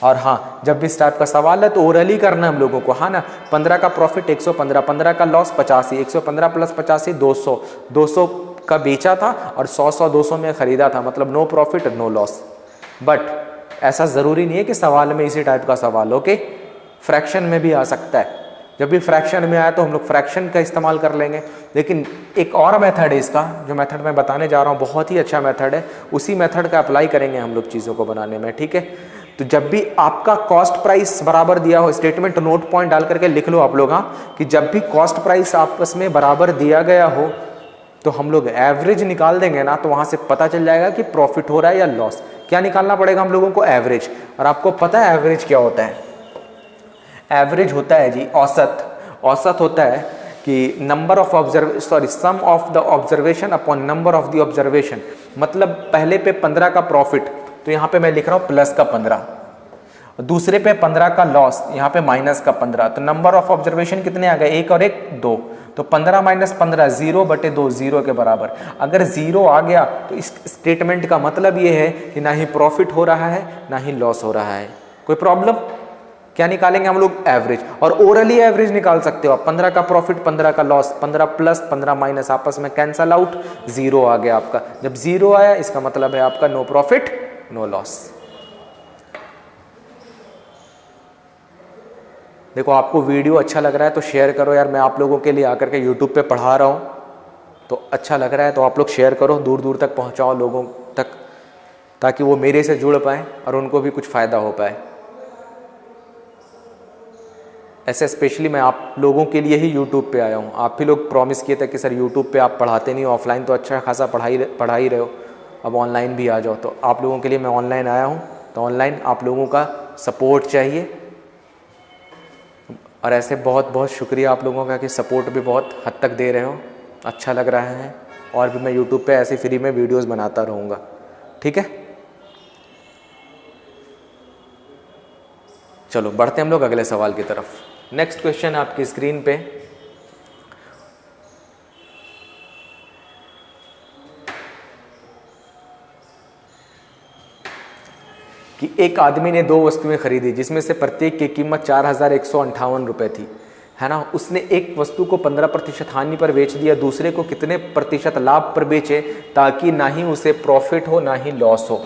[SPEAKER 1] और हाँ, जब भी इस टाइप का सवाल है तो ओरली करना है हम लोगों को, हाँ ना। 15 का प्रॉफिट 115, 15 का लॉस 85, 115 + 85 200, 200 का बेचा था और 100 200 में खरीदा था, मतलब no profit no loss. But ऐसा ज़रूरी नहीं है कि सवाल में इसी टाइप का सवाल, ओके। फ्रैक्शन में भी आ सकता है, जब भी फ्रैक्शन में आया तो हम लोग फ्रैक्शन का इस्तेमाल कर लेंगे। लेकिन एक और मेथड है इसका, जो मेथड मैं बताने जा रहा हूँ बहुत ही अच्छा मेथड है, उसी मेथड का अप्लाई करेंगे हम लोग चीज़ों को बनाने में। ठीक है, तो जब भी आपका कॉस्ट प्राइस बराबर दिया हो, स्टेटमेंट नोट पॉइंट डाल करके लिख लो आप लोग, हाँ, कि जब भी कॉस्ट प्राइस आपस में बराबर दिया गया हो तो हम लोग एवरेज निकाल देंगे ना, तो वहाँ से पता चल जाएगा कि प्रॉफिट हो रहा है या लॉस। क्या निकालना पड़ेगा हम लोगों को? एवरेज। और आपको पता है एवरेज क्या होता है? एवरेज होता है जी औसत। औसत होता है कि number of sum of the observation upon number of the observation. मतलब पहले पे 15 का प्रॉफिट, तो यहाँ पे मैं लिख रहा हूँ प्लस का 15, दूसरे पे 15 का लॉस, यहाँ पे माइनस का 15। तो नंबर ऑफ ऑब्जर्वेशन कितने आ गए? 1 और 1 2, तो 15 - 15 0/2, 0 के बराबर। अगर 0 आ गया तो इस स्टेटमेंट का मतलब ये है कि ना ही प्रॉफिट हो रहा है ना ही लॉस हो रहा है। कोई प्रॉब्लम? क्या निकालेंगे हम लोग? एवरेज। और ओरली एवरेज निकाल सकते हो आप। 15 का प्रॉफिट 15 का लॉस, 15 + 15 माइनस, आपस में कैंसल आउट, 0 आ गया आपका। जब 0 आया इसका मतलब है आपका नो प्रॉफिट नो लॉस। देखो, आपको वीडियो अच्छा लग रहा है तो शेयर करो यार। मैं आप लोगों के लिए आकर के यूट्यूब पे पढ़ा रहा हूँ, तो अच्छा लग रहा है तो आप लोग शेयर करो, दूर दूर तक पहुँचाओ लोगों तक, ताकि वो मेरे से जुड़ पाएँ और उनको भी कुछ फ़ायदा हो पाए। ऐसे स्पेशली मैं आप लोगों के लिए ही यूट्यूब पे आया हूँ। आप भी लोग प्रॉमिस किए थे कि सर यूट्यूब पे आप पढ़ाते नहीं हो, ऑफलाइन तो अच्छा खासा पढ़ा ही रहे हो, अब ऑनलाइन भी आ जाओ। तो आप लोगों के लिए मैं ऑनलाइन आया हूँ, तो ऑनलाइन आप लोगों का सपोर्ट चाहिए। और ऐसे बहुत बहुत शुक्रिया आप लोगों का कि सपोर्ट भी बहुत हद तक दे रहे हो, अच्छा लग रहा है। और भी मैं यूट्यूब पे ऐसे फ्री में वीडियोस बनाता रहूँगा। ठीक है, चलो बढ़ते हैं हम लोग अगले सवाल की तरफ। नेक्स्ट क्वेश्चन आपकी स्क्रीन पे, कि एक आदमी ने 2 वस्तुएं खरीदी जिसमें से प्रत्येक की कीमत 4158 रुपये थी, है ना। उसने एक वस्तु को 15% हानि पर बेच दिया, दूसरे को कितने प्रतिशत लाभ पर बेचे ताकि ना ही उसे प्रॉफिट हो ना ही लॉस हो।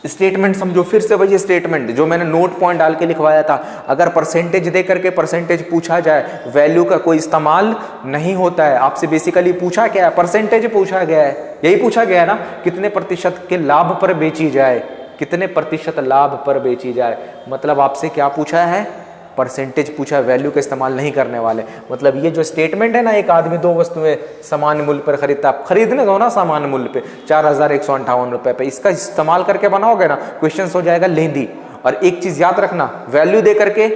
[SPEAKER 1] स्टेटमेंट समझो, फिर से वही स्टेटमेंट जो मैंने नोट पॉइंट डाल के लिखवाया था। अगर परसेंटेज दे करके परसेंटेज पूछा जाए, वैल्यू का कोई इस्तेमाल नहीं होता है। आपसे बेसिकली पूछा क्या है? परसेंटेज पूछा गया है, यही पूछा गया है ना, कितने प्रतिशत के लाभ पर बेची जाए। कितने प्रतिशत लाभ पर बेची जाए। मतलब आपसे क्या पूछा है, परसेंटेज पूछा है, वैल्यू का इस्तेमाल नहीं करने वाले। मतलब ये जो स्टेटमेंट है ना, एक आदमी दो वस्तुएं समान मूल्य पर खरीदता, आप खरीदने दो ना समान मूल्य पे 4158 रुपए पे, इसका इस्तेमाल करके बनाओगे ना क्वेश्चन हो जाएगा लेंदी। और एक चीज याद रखना, वैल्यू दे करके,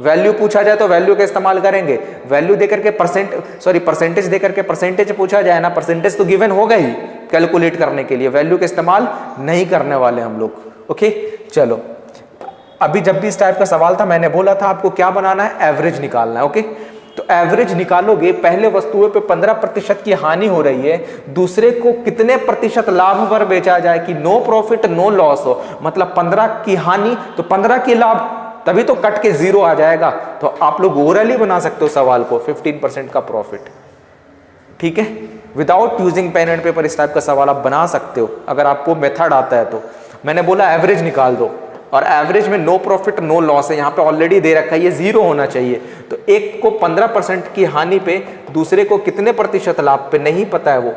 [SPEAKER 1] वैल्यू पूछा जाए तो वैल्यू का इस्तेमाल करेंगे, वैल्यू देकर के परसेंटेज देकर के परसेंटेज पूछा जाए ना, परसेंटेज तो गिवन होगा ही कैलकुलेट करने के लिए, वैल्यू का इस्तेमाल नहीं करने वाले हम लोग। ओके चलो, अभी जब भी इस टाइप का सवाल था मैंने बोला था आपको क्या बनाना है, एवरेज निकालना है। ओके तो एवरेज निकालोगे, पहले वस्तुओं पे 15% की हानि हो रही है, दूसरे को कितने प्रतिशत लाभ पर बेचा जाए कि नो प्रॉफिट नो लॉस हो। मतलब 15 की हानि तो 15 की लाभ, तभी तो कट के 0 आ जाएगा। तो आप लोग ओरली बना सकते हो सवाल को 15% का प्रॉफिट, ठीक है, without using pen and paper. इस टाइप का सवाल आप बना सकते हो अगर आपको मेथड आता है तो। मैंने बोला एवरेज निकाल दो, और एवरेज में नो प्रॉफिट नो लॉस है, यहाँ पे ऑलरेडी दे रखा है, ये 0 होना चाहिए। तो एक को 15% की हानि पे, दूसरे को कितने प्रतिशत लाभ पे नहीं पता है वो,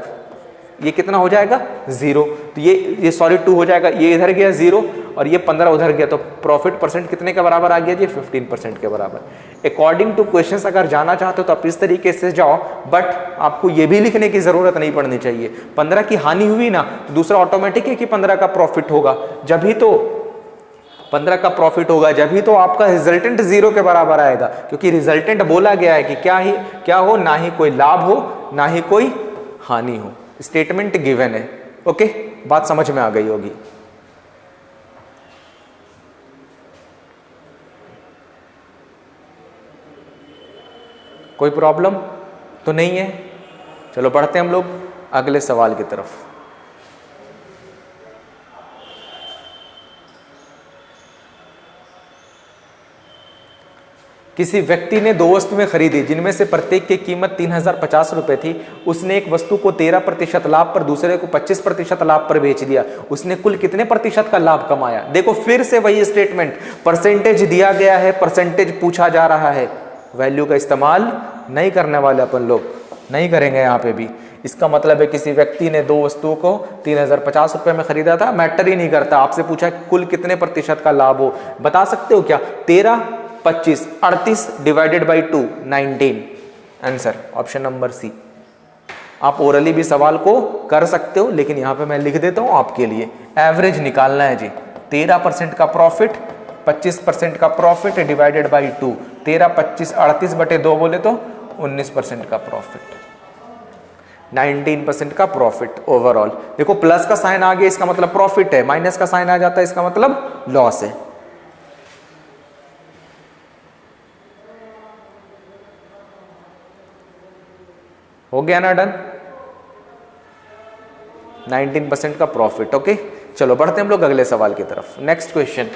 [SPEAKER 1] ये कितना हो जाएगा 0। तो ये सॉरी 2 हो जाएगा, ये इधर गया 0 और ये 15 उधर गया, तो प्रॉफिट परसेंट कितने के बराबर आ गया जी, 15% के बराबर। अकॉर्डिंग टू क्वेश्चंस अगर जाना चाहते हो तो आप इस तरीके से जाओ, बट आपको ये भी लिखने की जरूरत नहीं पड़नी चाहिए। 15 की हानि हुई ना, तो दूसरा ऑटोमेटिक है कि 15 का प्रॉफिट होगा, जब ही तो 15 का प्रॉफिट होगा, जब ही तो आपका रिजल्टेंट 0 के बराबर आएगा, क्योंकि रिजल्टेंट बोला गया है कि क्या हो, ना ही कोई लाभ हो ना ही कोई हानि हो, स्टेटमेंट गिवन है। ओके बात समझ में आ गई होगी। कोई प्रॉब्लम तो नहीं है। चलो बढ़ते हैं हम लोग अगले सवाल की तरफ। किसी व्यक्ति ने 2 वस्तुएं खरीदी जिनमें से प्रत्येक की कीमत 3050 रुपए थी। उसने एक वस्तु को 13% लाभ पर, दूसरे को 25% लाभ पर बेच दिया। उसने कुल कितने प्रतिशत का लाभ कमाया। देखो फिर से वही स्टेटमेंट, परसेंटेज दिया गया है, परसेंटेज पूछा जा रहा है, वैल्यू का इस्तेमाल नहीं करने वाले अपन लोग, नहीं करेंगे यहाँ पे भी। इसका मतलब है किसी व्यक्ति ने 2 वस्तुओं को 3050 रुपए में खरीदा था, मैटर ही नहीं करता, आपसे पूछा कुल कितने प्रतिशत का लाभ हो। बता सकते हो क्या, 13, 25, 38 divided by 2, 19। Answer option number C. आप ओरली भी सवाल को कर सकते हो, लेकिन यहाँ पे मैं लिख देता हूँ आपके लिए। एवरेज निकालना है जी, 13% का प्रॉफिट, 25% का प्रॉफिट डिवाइडेड बाई 2, 13, 25, 38 बटे 2 बोले तो 19% का प्रॉफिट, 19% का प्रॉफिट ओवरऑल। देखो प्लस का साइन आ गया, इसका मतलब प्रॉफिट है, माइनस का साइन आ जाता है इसका मतलब लॉस है। हो गया ना डन, 19% का प्रॉफिट। ओके चलो बढ़ते हैं हम लोग अगले सवाल की तरफ। नेक्स्ट क्वेश्चन,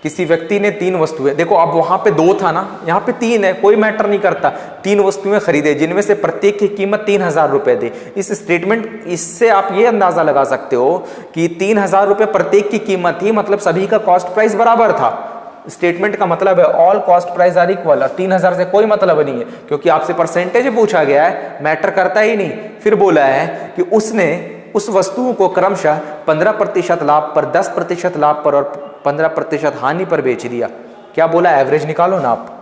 [SPEAKER 1] किसी व्यक्ति ने 3 वस्तुएं, देखो अब वहां पे 2 था ना, यहाँ पे 3 है, कोई मैटर नहीं करता, 3 वस्तुएं खरीदे जिनमें से प्रत्येक की कीमत 3000 रुपए थी। इस स्टेटमेंट, इससे आप ये अंदाजा लगा सकते हो कि 3000 रुपए प्रत्येक की कीमत थी, मतलब सभी का कॉस्ट प्राइस बराबर था। स्टेटमेंट का मतलब है all cost price are equal, और 3000 से कोई मतलब नहीं है, क्योंकि आपसे परसेंटेज पूछा गया है, मैटर करता ही नहीं। फिर बोला है कि उसने उस वस्तुओं को क्रमशः 15% लाभ पर, 10% लाभ पर और 15% हानि पर बेच दिया। क्या बोला, एवरेज निकालो ना आप।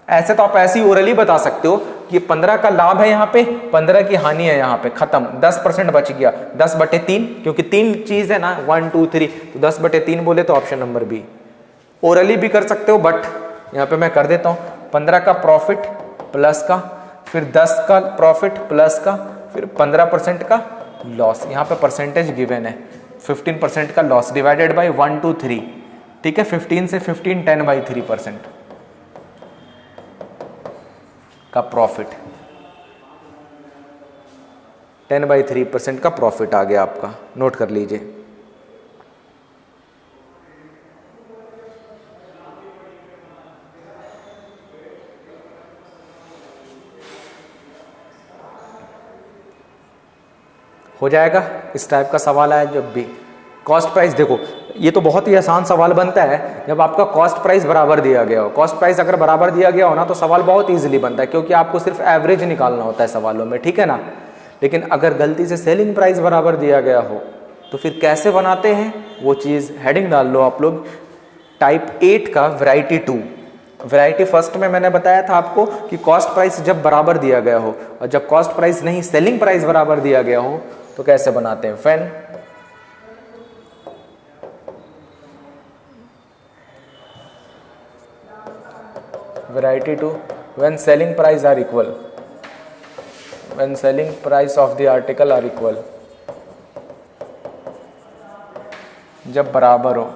[SPEAKER 1] ऐसे तो आप ऐसी ओरली बता सकते हो कि 15 का लाभ है यहाँ पे, 15 की हानि है यहाँ पे, खत्म, 10% बच गया, 10/3, क्योंकि 3 चीज है ना, 1 2 3, तो 10/3 बोले तो ऑप्शन नंबर बी। ओरली भी कर सकते हो, बट यहाँ पे मैं कर देता हूँ। 15 का प्रॉफिट प्लस का, फिर 10 का प्रॉफिट प्लस का, फिर 15% का लॉस। यहाँ पे परसेंटेज गिवन है, 15% का लॉस डिवाइडेड बाई 1 2 3, ठीक है, 15 से 15, 10/3% का प्रॉफिट, 10/3% का प्रॉफिट आ गया आपका, नोट कर लीजिए। हो जाएगा, इस टाइप का सवाल आया जब भी। कॉस्ट प्राइस देखो, ये तो बहुत ही आसान सवाल बनता है जब आपका कॉस्ट प्राइस बराबर दिया गया हो। कॉस्ट प्राइस अगर बराबर दिया गया हो ना तो सवाल बहुत इजीली बनता है, क्योंकि आपको सिर्फ एवरेज निकालना होता है सवालों में, ठीक है ना। लेकिन अगर गलती से सेलिंग प्राइस बराबर दिया गया हो तो फिर कैसे बनाते हैं वो चीज़, हेडिंग डाल लो आप लोग, टाइप 8 का वैरायटी 2। वैरायटी फर्स्ट में मैंने बताया था आपको कि कॉस्ट प्राइस जब बराबर दिया गया हो, और जब कॉस्ट प्राइस नहीं सेलिंग प्राइस बराबर दिया गया हो तो कैसे बनाते हैं। Fan variety 2, when selling price are equal, when selling price of the article are equal, जब बराबर हो,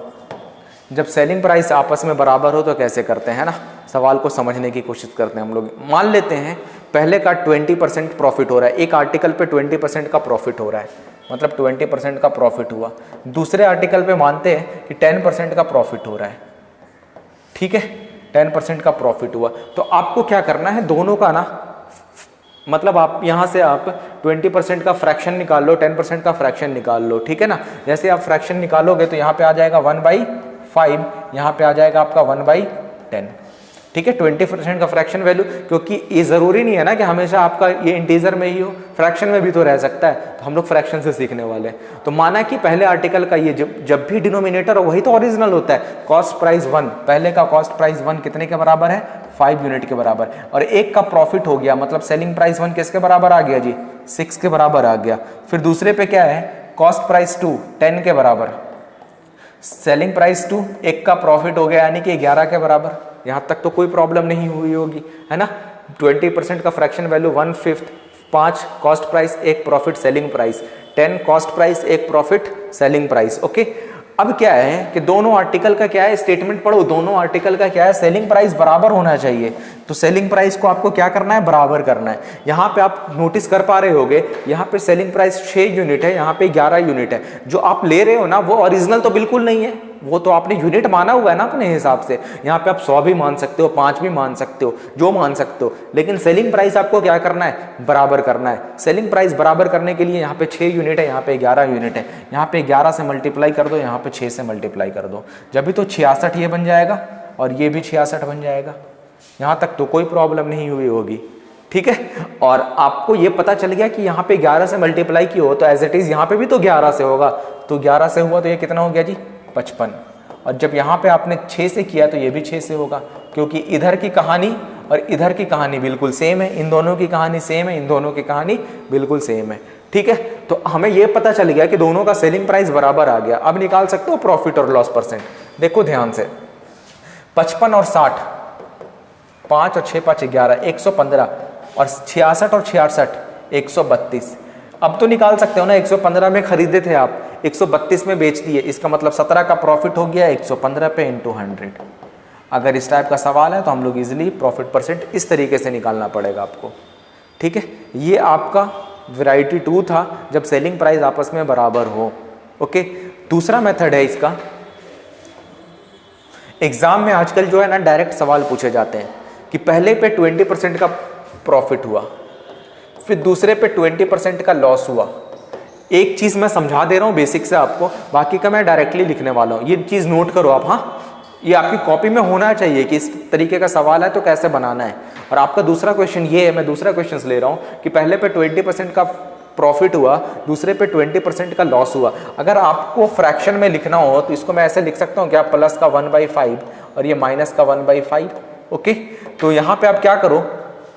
[SPEAKER 1] जब सेलिंग प्राइस आपस में बराबर हो तो कैसे करते हैं ना, सवाल को समझने की कोशिश करते हैं हम लोग। मान लेते हैं पहले का 20% प्रॉफिट हो रहा है, एक आर्टिकल पे 20% का प्रॉफिट हो रहा है, मतलब 20% का प्रॉफिट हुआ। दूसरे आर्टिकल पे मानते हैं कि 10% का प्रॉफिट हो रहा है, ठीक है, 10% का प्रॉफिट हुआ। तो आपको क्या करना है, दोनों का ना, मतलब आप यहाँ से आप 20% का फ्रैक्शन निकाल लो, 10% का फ्रैक्शन निकाल लो, ठीक है ना। जैसे आप फ्रैक्शन निकालोगे तो यहाँ पे आ जाएगा 1/5, यहाँ पे आ जाएगा आपका 1/10, ठीक है। 20% का फ्रैक्शन वैल्यू, क्योंकि ये ज़रूरी नहीं है ना कि हमेशा आपका ये इंटीजर में ही हो, फ्रैक्शन में भी तो रह सकता है, तो हम लोग फ्रैक्शन से सीखने वाले हैं। तो माना कि पहले आर्टिकल का ये जब भी डिनोमिनेटर हो वही तो ओरिजिनल होता है। कॉस्ट प्राइस 1, पहले का कॉस्ट प्राइस 1 कितने के बराबर है, 5 यूनिट के बराबर, और एक का प्रॉफिट हो गया, मतलब सेलिंग प्राइस 1 किसके बराबर आ गया जी, 6 के बराबर आ गया। फिर दूसरे पे क्या है, कॉस्ट प्राइस 2 10 के बराबर, सेलिंग प्राइस 2 एक का प्रॉफिट हो गया यानी कि 11 के बराबर। यहाँ तक तो कोई प्रॉब्लम नहीं हुई होगी, है ना। 20% का fraction value 1/5, 5 cost price 1 profit selling price, 10 cost price 1 profit selling price, okay. अब क्या है कि दोनों आर्टिकल का क्या है, स्टेटमेंट पढ़ो, दोनों आर्टिकल का क्या है, सेलिंग प्राइस बराबर होना चाहिए। तो सेलिंग प्राइस को आपको क्या करना है, बराबर करना है। यहाँ पे आप नोटिस कर पा रहे होगे, यहाँ पे सेलिंग प्राइस 6 यूनिट है, यहाँ पे 11 यूनिट है। जो आप ले रहे हो ना वो ओरिजिनल तो बिल्कुल नहीं है, वो तो आपने यूनिट माना हुआ है ना अपने हिसाब से। यहाँ पे आप 100 भी मान सकते हो, 5 भी मान सकते हो, जो मान सकते हो, लेकिन सेलिंग प्राइस आपको क्या करना है, बराबर करना है। सेलिंग प्राइस बराबर करने के लिए यहाँ पे 6 यूनिट है, यहाँ पे 11 यूनिट है, यहाँ पे 11 से मल्टीप्लाई कर दो, यहाँ पे 6 से मल्टीप्लाई कर दो, जब भी तो 66 ये बन जाएगा और ये भी 66 बन जाएगा। यहाँ तक तो कोई प्रॉब्लम नहीं हुई होगी, ठीक है। और आपको ये पता चल गया कि यहाँ पे 11 से मल्टीप्लाई की हो तो एज इट इज यहाँ पे भी तो 11 से होगा, तो 11 से हुआ तो ये कितना हो गया जी, 55। और जब यहाँ पे आपने 6 से किया तो ये भी 6 से होगा, क्योंकि इधर की कहानी और इधर की कहानी बिल्कुल सेम है, इन दोनों की कहानी सेम है, इन दोनों की कहानी बिल्कुल सेम है, ठीक है। तो हमें ये पता चल गया कि दोनों का सेलिंग प्राइस बराबर आ गया। अब निकाल सकते हो प्रॉफिट और लॉस परसेंट। देखो ध्यान से, 55 और 60, 5 और 6 5 11, 115, और 66 और 66 132। अब तो निकाल सकते हो ना, 115 में खरीदे थे आप, 132 में बेच दिए, इसका मतलब 17 का प्रॉफिट हो गया 115 पे इंटू 100। अगर इस टाइप का सवाल है तो हम लोग इजीली प्रॉफिट परसेंट इस तरीके से निकालना पड़ेगा आपको, ठीक है। ये आपका वैरायटी 2 था, जब सेलिंग प्राइस आपस में बराबर हो, ओके। दूसरा मेथड है इसका, एग्जाम में आजकल जो है ना डायरेक्ट सवाल पूछे जाते हैं कि पहले पे 20% का प्रॉफिट हुआ, फिर दूसरे पे 20% का लॉस हुआ। एक चीज़ मैं समझा दे रहा हूँ बेसिक से आपको, बाकी का मैं डायरेक्टली लिखने वाला हूँ, ये चीज़ नोट करो आप, हाँ। ये आपकी कॉपी में होना चाहिए कि इस तरीके का सवाल है तो कैसे बनाना है। और आपका दूसरा क्वेश्चन ये है, मैं दूसरा क्वेश्चन ले रहा हूँ कि पहले पे 20% का प्रॉफिट हुआ, दूसरे पे 20% का लॉस हुआ। अगर आपको फ्रैक्शन में लिखना हो तो इसको मैं ऐसे लिख सकता हूँ क्या, प्लस का 1/5 और ये माइनस का 1/5, ओके। तो यहाँ पे आप क्या करो,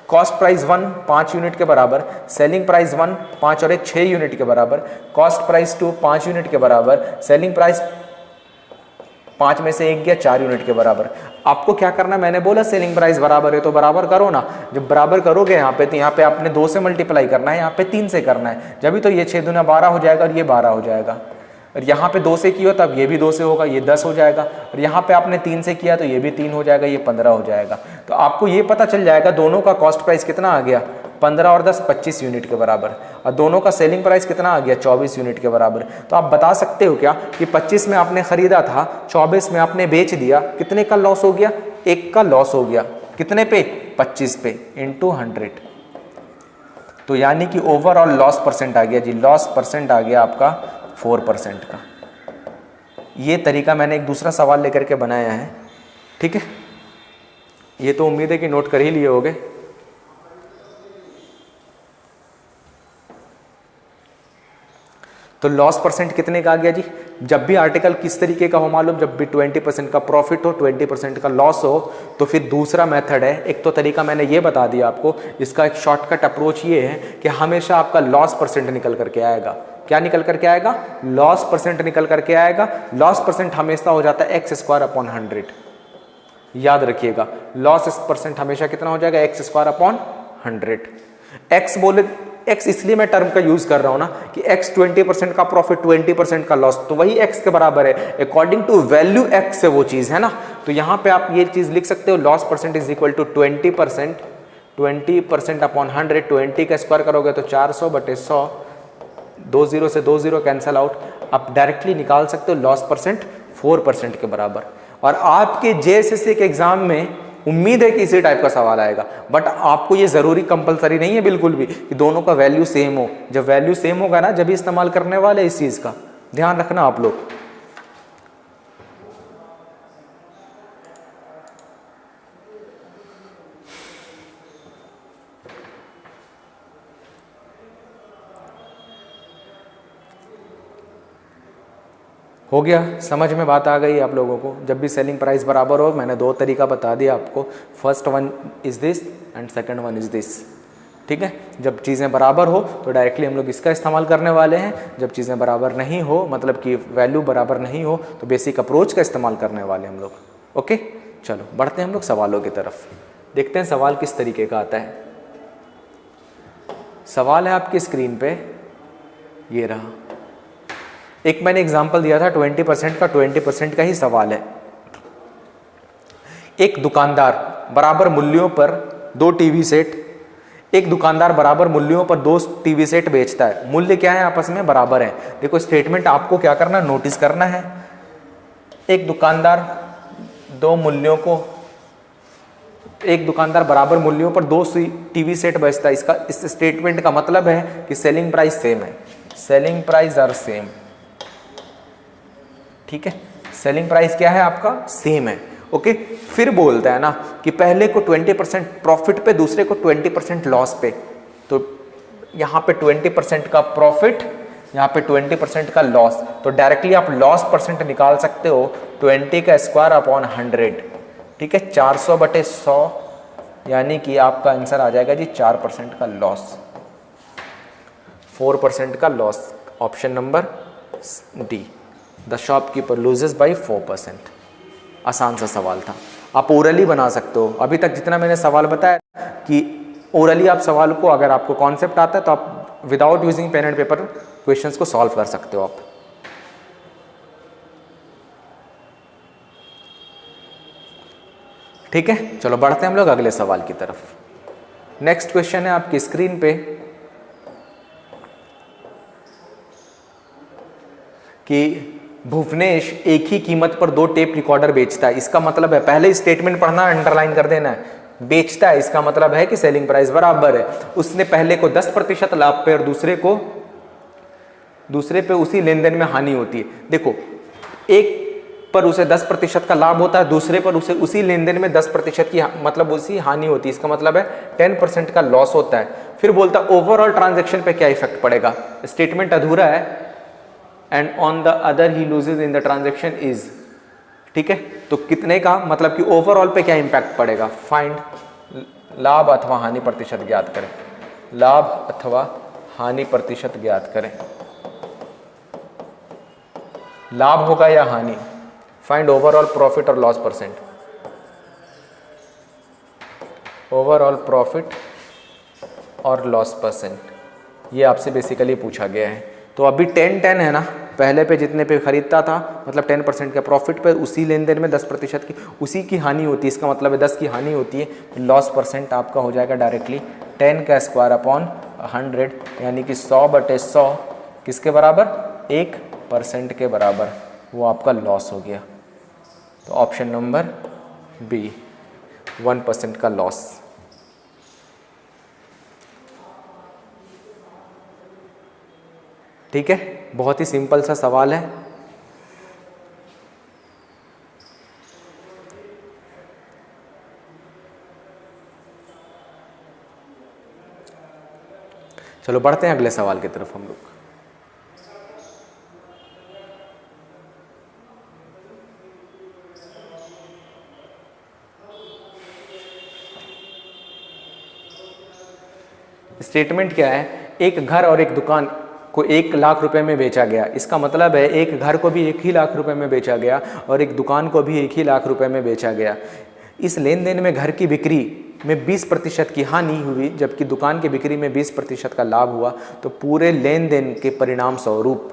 [SPEAKER 1] कॉस्ट प्राइस 1 5 यूनिट के बराबर, सेलिंग प्राइस 1 5 और 1 6 यूनिट के बराबर, कॉस्ट प्राइस 2 5 यूनिट के बराबर, सेलिंग प्राइस 5 में से 1 गया 4 यूनिट के बराबर। आपको क्या करना, मैंने बोला सेलिंग प्राइस बराबर है तो बराबर करो ना। जब बराबर करोगे यहाँ पे तो यहाँ पे आपने 2 से मल्टीप्लाई करना है, यहाँ पे 3 से करना है, जब भी तो ये 6 दूना 12 हो जाएगा और ये 12 हो जाएगा। और यहाँ पे 2 से किया तब ये भी 2 से होगा, ये 10 हो जाएगा। और यहाँ पे आपने 3 से किया तो ये भी 3 हो जाएगा, ये 15 हो जाएगा। तो आपको ये पता चल जाएगा दोनों का कॉस्ट प्राइस कितना आ गया, 15 और 10 25 यूनिट के बराबर, और दोनों का सेलिंग प्राइस कितना आ गया 24 यूनिट के बराबर। तो आप बता सकते हो क्या कि 25 में आपने खरीदा था, 24 में आपने बेच दिया, कितने का लॉस हो गया, 1 का लॉस हो गया, कितने पे, 25 पे इंटू 100। तो यानी कि ओवरऑल लॉस परसेंट आ गया जी, लॉस परसेंट आ गया आपका 4% का। ये तरीका मैंने एक दूसरा सवाल लेकर के बनाया है, ठीक है। ये तो उम्मीद है कि नोट कर ही लिए होगे। तो लॉस परसेंट कितने का आ गया जी? जब भी आर्टिकल किस तरीके का हो मालूम, जब भी 20% का प्रॉफिट हो, 20% का लॉस हो, तो फिर दूसरा मेथड है। एक तो तरीका मैंने ये बता दिया आपको, इसका एक शॉर्टकट अप्रोच ये है कि हमेशा आपका लॉस परसेंट निकल करके आएगा। क्या निकल करके आएगा? लॉस परसेंट निकल करके आएगा। लॉस परसेंट हमेशा हो जाता है x² / 100। याद रखिएगा, लॉस परसेंट हमेशा कितना हो जाएगा? x² / 100। x बोले, x इसलिए मैं टर्म का यूज कर रहा हूं ना कि x 20% का प्रॉफिट, 20% का लॉस, तो वही x के बराबर है। अकॉर्डिंग टू वैल्यू x से वो चीज है ना। तो यहां पे आप ये चीज लिख सकते हो, loss percent is equal to 20%, 20% / 100। 20 का स्क्वायर करोगे तो 400/100, 2 0 से 2 0 कैंसल आउट। आप डायरेक्टली निकाल सकते हो लॉस परसेंट 4% के बराबर। और आपके जेएसएससी के एग्जाम में उम्मीद है कि इसी टाइप का सवाल आएगा, बट आपको ये जरूरी कंपलसरी नहीं है बिल्कुल भी कि दोनों का वैल्यू सेम हो। जब वैल्यू सेम होगा ना, जब भी इस्तेमाल करने वाले इस चीज का ध्यान रखना आप लोग। हो गया, समझ में बात आ गई आप लोगों को। जब भी सेलिंग प्राइस बराबर हो, मैंने 2 तरीका बता दिया आपको। First one is this and second one is this, ठीक है। जब चीज़ें बराबर हो तो डायरेक्टली हम लोग इसका इस्तेमाल करने वाले हैं। जब चीज़ें बराबर नहीं हो, मतलब कि वैल्यू बराबर नहीं हो, तो बेसिक अप्रोच का इस्तेमाल करने वाले हम लोग। ओके, चलो बढ़ते हैं हम लोग सवालों की तरफ। देखते हैं सवाल किस तरीके का आता है। सवाल है आपकी स्क्रीन पे, ये रहा। एक मैंने एग्जाम्पल दिया था 20% का, 20% का ही सवाल है। एक दुकानदार बराबर मूल्यों पर 2 टीवी सेट, एक दुकानदार बराबर मूल्यों पर 2 टीवी सेट बेचता है। मूल्य क्या है? आपस में बराबर है। देखो स्टेटमेंट आपको क्या करना, नोटिस करना है। एक दुकानदार 2 मूल्यों को, एक दुकानदार बराबर मूल्यों पर 2 टीवी सेट बेचता है। इसका, इस स्टेटमेंट का मतलब है कि सेलिंग प्राइस सेम है। सेलिंग प्राइस आर सेम, ठीक है। सेलिंग प्राइस क्या है आपका? सेम है। ओके, फिर बोलता है ना कि पहले को 20% प्रॉफिट पे, दूसरे को 20% लॉस पे। तो यहाँ पे 20% का प्रॉफिट, यहाँ पे 20% का लॉस। तो डायरेक्टली आप लॉस परसेंट निकाल सकते हो 20 का स्क्वायर अपॉन 100, ठीक है। 400/100, यानी कि आपका आंसर आ जाएगा जी 4% का लॉस, 4% का loss. Option number D, the shopkeeper loses by 4%। आसान सा सवाल था, आप ओरली बना सकते हो। अभी तक जितना मैंने सवाल बताया कि ओरली आप सवाल को, अगर आपको कॉन्सेप्ट आता है तो आप without using pen and paper questions को सॉल्व कर सकते हो आप। ठीक है, चलो बढ़ते हैं हम लोग अगले सवाल की तरफ। नेक्स्ट क्वेश्चन है आपकी स्क्रीन पे कि भुवनेश एक ही कीमत पर 2 टेप रिकॉर्डर बेचता है। इसका मतलब है, पहले स्टेटमेंट पढ़ना, अंडरलाइन कर देना है। बेचता है, इसका मतलब है कि सेलिंग प्राइस बराबर है। उसने पहले को 10% लाभ पे और दूसरे पे उसी लेन देन में हानि होती है। देखो, एक पर उसे 10% का लाभ होता है, दूसरे पर उसे उसी लेन देन में 10% की मतलब उसी हानि होती है। इसका मतलब है 10% का लॉस होता है। फिर बोलता ओवरऑल ट्रांजैक्शन पे क्या इफेक्ट पड़ेगा। स्टेटमेंट अधूरा है। And on the other he loses in the transaction is, ठीक है। तो कितने का मतलब कि ओवरऑल पे क्या इंपैक्ट पड़ेगा। फाइंड लाभ अथवा हानि प्रतिशत ज्ञात करें। लाभ अथवा हानि प्रतिशत ज्ञात करें। लाभ होगा या हानि। फाइंड ओवरऑल प्रॉफिट और लॉस परसेंट। ओवरऑल प्रॉफिट और लॉस परसेंट, ये आपसे बेसिकली पूछा गया है। तो अभी 10-10 है ना, पहले पे जितने पे खरीदता था, मतलब 10% के प्रॉफिट पे उसी लेन देन में 10% की उसी की हानि होती है। इसका मतलब है 10 की हानि होती है। लॉस परसेंट आपका हो जाएगा डायरेक्टली 10 का स्क्वायर अपॉन 100, यानी कि 100/100 किसके बराबर? 1% के बराबर। वो आपका लॉस हो गया। तो ऑप्शन नंबर बी, 1% का लॉस। ठीक है, बहुत ही सिंपल सा सवाल है। चलो बढ़ते हैं अगले सवाल की तरफ हम लोग। स्टेटमेंट क्या है, एक घर और एक दुकान को 1 लाख रुपए में बेचा गया। इसका मतलब है एक घर को भी 1 ही लाख रुपए में बेचा गया और एक दुकान को भी 1 ही लाख रुपए में बेचा गया। इस लेन देन में घर की बिक्री में 20% की हानि हुई जबकि दुकान की बिक्री में 20% का लाभ हुआ। तो पूरे लेन देन के परिणाम स्वरूप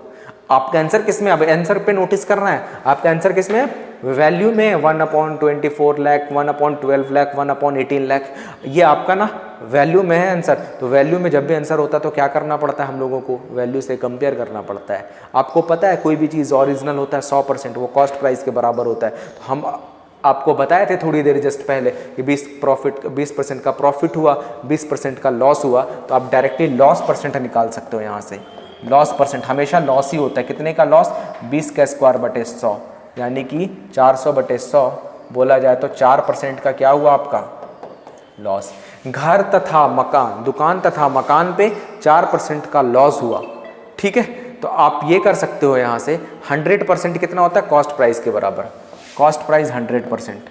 [SPEAKER 1] आपका आंसर किस में, अब आंसर पे नोटिस करना है, आपका आंसर किस में, वैल्यू में 1/24 लाख, 1/12 लाख, 1/18 लाख, ये आपका ना वैल्यू में है आंसर। तो वैल्यू में जब भी आंसर होता है तो क्या करना पड़ता है हम लोगों को, वैल्यू से कंपेयर करना पड़ता है। आपको पता है कोई भी चीज़ ओरिजिनल होता है 100%, वो कॉस्ट प्राइस के बराबर होता है। तो हम आपको बताए थे थोड़ी देर जस्ट पहले कि 20% का प्रॉफिट हुआ, 20% का लॉस हुआ, तो आप डायरेक्टली लॉस परसेंट निकाल सकते हो यहाँ से। लॉस परसेंट हमेशा लॉस ही होता है। कितने का लॉस, 20 का स्क्वायर बटे 100, यानी कि 400 बटे 100 बोला जाए तो 4% का क्या हुआ आपका लॉस। घर तथा मकान, दुकान तथा मकान पे 4% का लॉस हुआ। ठीक है, तो आप ये कर सकते हो यहाँ से 100% कितना होता है, कॉस्ट प्राइस के बराबर। कॉस्ट प्राइस 100%,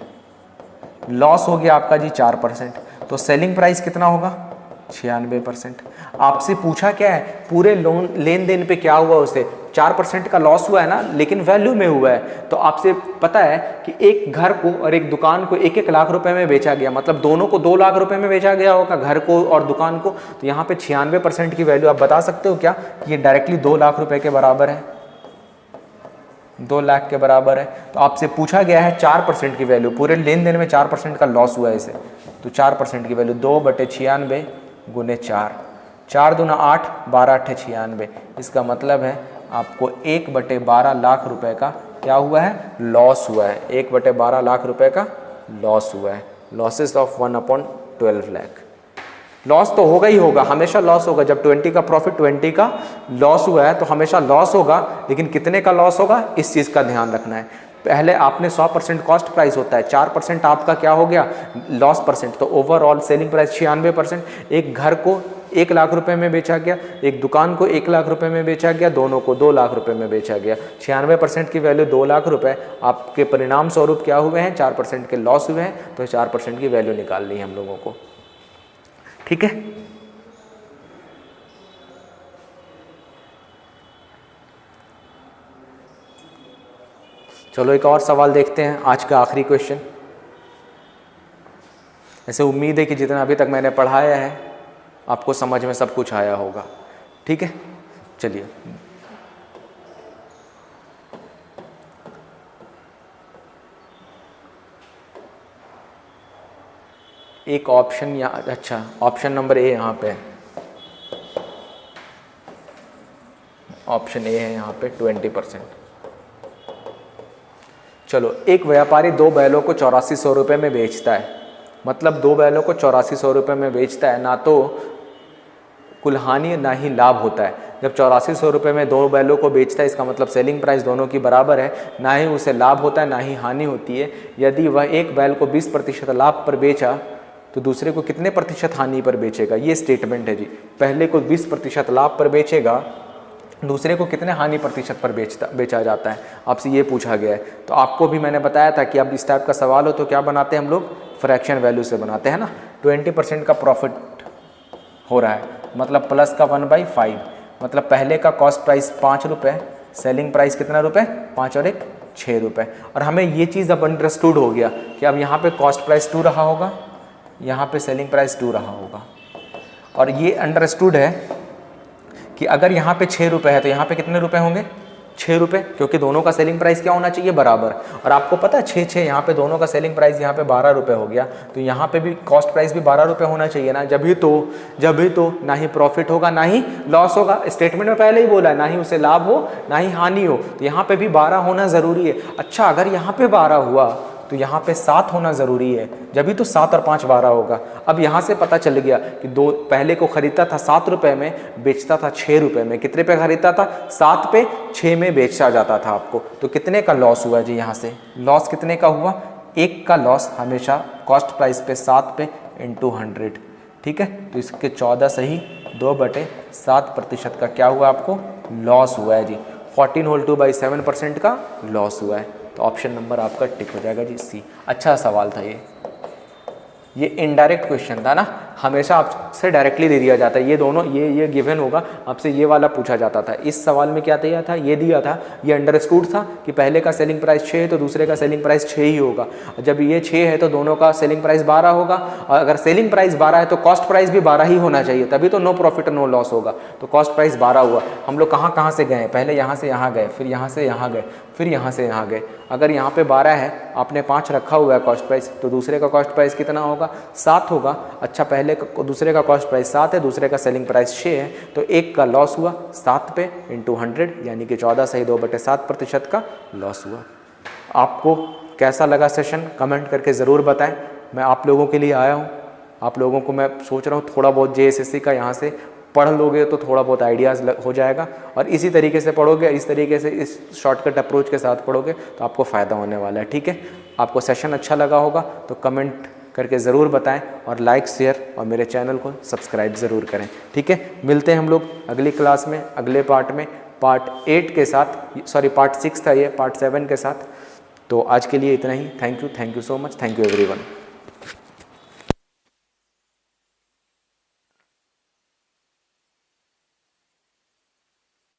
[SPEAKER 1] लॉस हो गया आपका जी 4%, तो सेलिंग प्राइस कितना होगा 96%। आपसे पूछा क्या है, पूरे लोन लेन देन पे क्या हुआ, उसे 4% का लॉस हुआ है ना, लेकिन वैल्यू में हुआ है। तो आपसे पता है कि एक घर को और एक दुकान को 1-1 लाख रुपए में बेचा गया, मतलब दोनों को 2 लाख रुपए में बेचा गया होगा, घर को और दुकान को। तो यहाँ पे 96% की वैल्यू आप बता सकते हो क्या कि ये डायरेक्टली 2 लाख रुपए के बराबर है, 2 लाख के बराबर है। तो आपसे पूछा गया है 4% की वैल्यू, पूरे लेन देन में 4% का लॉस हुआ है इसे, तो 4% की वैल्यू 2/96 गुने 4, 4 दूना 8, 12 8 96। इसका मतलब है आपको 1/12 लाख रुपए का क्या हुआ है, लॉस हुआ है। 1/12 लाख रुपए का लॉस हुआ है। Losses of 1/12 lakh. लॉस तो होगा ही होगा, हमेशा लॉस होगा। जब 20 का प्रॉफिट 20 का लॉस हुआ है तो हमेशा लॉस होगा, लेकिन कितने का लॉस होगा इस चीज़ का ध्यान रखना है। पहले आपने 100% कॉस्ट प्राइस होता है, 4% आपका क्या हो गया लॉस परसेंट, तो ओवरऑल सेलिंग प्राइस 96%। एक घर को 1 लाख रुपए में बेचा गया, एक दुकान को 1 लाख रुपए में बेचा गया, दोनों को 2 लाख रुपए में बेचा गया। 96% की वैल्यू 2 लाख रुपए, आपके परिणाम स्वरूप क्या हुए हैं 4% के लॉस हुए हैं, तो 4% की वैल्यू निकालनी है हम लोगों को। ठीक है, चलो एक और सवाल देखते हैं, आज का आखिरी क्वेश्चन। ऐसे उम्मीद है कि जितना अभी तक मैंने पढ़ाया है आपको समझ में सब कुछ आया होगा। ठीक है, चलिए एक ऑप्शन या अच्छा ऑप्शन नंबर ए यहाँ पे, ऑप्शन ए है यहाँ पे 20%। चलो, एक व्यापारी 2 बैलों को 8400 रुपये में बेचता है, मतलब 2 बैलों को 8400 रुपये में बेचता है, ना तो कुल हानि ना ही लाभ होता है। जब 8400 रुपये में 2 बैलों को बेचता है इसका मतलब सेलिंग प्राइस दोनों की बराबर है, ना ही उसे लाभ होता है ना ही हानि होती है। यदि वह एक बैल को 20% लाभ पर बेचा तो दूसरे को कितने प्रतिशत हानि पर बेचेगा, ये स्टेटमेंट है जी। पहले को 20% लाभ पर बेचेगा, दूसरे को कितने हानि प्रतिशत पर बेचा जाता है, आपसे ये पूछा गया है। तो आपको भी मैंने बताया था कि अब इस टाइप का सवाल हो तो क्या बनाते हैं हम लोग, फ्रैक्शन वैल्यू से बनाते हैं ना। 20% का प्रॉफिट हो रहा है, मतलब प्लस का 1/5, मतलब पहले का कॉस्ट प्राइस 5 रुपये, सेलिंग प्राइस कितना रुपये 5 और 1 6 रुपये। और हमें ये चीज़ अब अंडरस्टूड हो गया कि अब यहाँ पे कॉस्ट प्राइस 2 रहा होगा, यहाँ पे सेलिंग प्राइस 2 रहा होगा। और ये अंडरस्टूड है कि अगर यहाँ पे 6 रुपये है तो यहाँ पे कितने रुपए होंगे 6 रुपये, क्योंकि दोनों का सेलिंग प्राइस क्या होना चाहिए बराबर। और आपको पता है 6 यहाँ पे दोनों का सेलिंग प्राइस यहाँ पे 12 रुपये हो गया, तो यहाँ पे भी कॉस्ट प्राइस भी 12 रुपये होना चाहिए ना। जब भी तो ना ही प्रॉफिट होगा ना ही लॉस होगा। स्टेटमेंट में पहले ही बोला है ना ही उसे लाभ हो ना ही हानि हो, तो यहाँ पे भी 12 होना ज़रूरी है। अच्छा, अगर यहाँ पे 12 हुआ तो यहाँ पे 7 होना ज़रूरी है, जब भी तो 7 और 5 12 होगा। अब यहाँ से पता चल गया कि पहले को ख़रीदता था 7 रुपये में, बेचता था 6 रुपये में। कितने पे ख़रीदता था 7 पे, 6 में बेचा जाता था आपको। तो कितने का लॉस हुआ जी, यहाँ से लॉस कितने का हुआ, 1 का लॉस हमेशा कॉस्ट प्राइस पे 7 पे × 100। ठीक है। तो इसके 14 सही 2/7% का क्या हुआ आपको लॉस हुआ है जी। 14 होल 2/7% का लॉस हुआ है। तो ऑप्शन नंबर आपका टिक हो जाएगा जी सी। अच्छा सवाल था ये इनडायरेक्ट क्वेश्चन था ना, हमेशा आपसे डायरेक्टली दे दिया जाता है। ये दोनों ये गिवन होगा, आपसे ये वाला पूछा जाता था। इस सवाल में क्या दिया था, ये दिया था, ये अंडरस्टूड था कि पहले का सेलिंग प्राइस 6 है तो दूसरे का सेलिंग प्राइस 6 ही होगा। जब ये 6 है तो दोनों का सेलिंग प्राइस 12 होगा, और अगर सेलिंग प्राइस 12 है तो कॉस्ट प्राइस भी 12 ही होना चाहिए, तभी तो नो प्रॉफिट नो लॉस होगा। तो कॉस्ट प्राइस 12 हुआ। हम लोग कहाँ से गए, पहले यहाँ से यहाँ गए, फिर यहाँ से यहाँ गए, फिर यहाँ से यहाँ गए। अगर यहाँ पे 12 है, आपने 5 रखा हुआ है कॉस्ट प्राइस, तो दूसरे का कॉस्ट प्राइस कितना होगा 7 होगा। अच्छा दूसरे का कॉस्ट प्राइस 7 है, दूसरे का सेलिंग प्राइस 6 है, तो एक का लॉस हुआ 7 पे इंटू 100 यानी कि 14 सही 2/7% का लॉस हुआ। आपको कैसा लगा सेशन कमेंट करके ज़रूर बताएं। मैं आप लोगों के लिए आया हूँ, आप लोगों को मैं सोच रहा हूँ थोड़ा बहुत JSSC का यहाँ से पढ़ लोगे तो थोड़ा बहुत आइडियाज़ हो जाएगा, और इसी तरीके से पढ़ोगे, इस तरीके से इस शॉर्टकट अप्रोच के साथ पढ़ोगे तो आपको फ़ायदा होने वाला है। ठीक है, आपको सेशन अच्छा लगा होगा तो कमेंट करके ज़रूर बताएं, और लाइक शेयर और मेरे चैनल को सब्सक्राइब ज़रूर करें। ठीक है, मिलते हैं हम लोग अगली क्लास में, अगले पार्ट में, पार्ट 8 के साथ, सॉरी पार्ट 6 था ये, पार्ट 7 के साथ। तो आज के लिए इतना ही। Thank you so much, thank you everyone.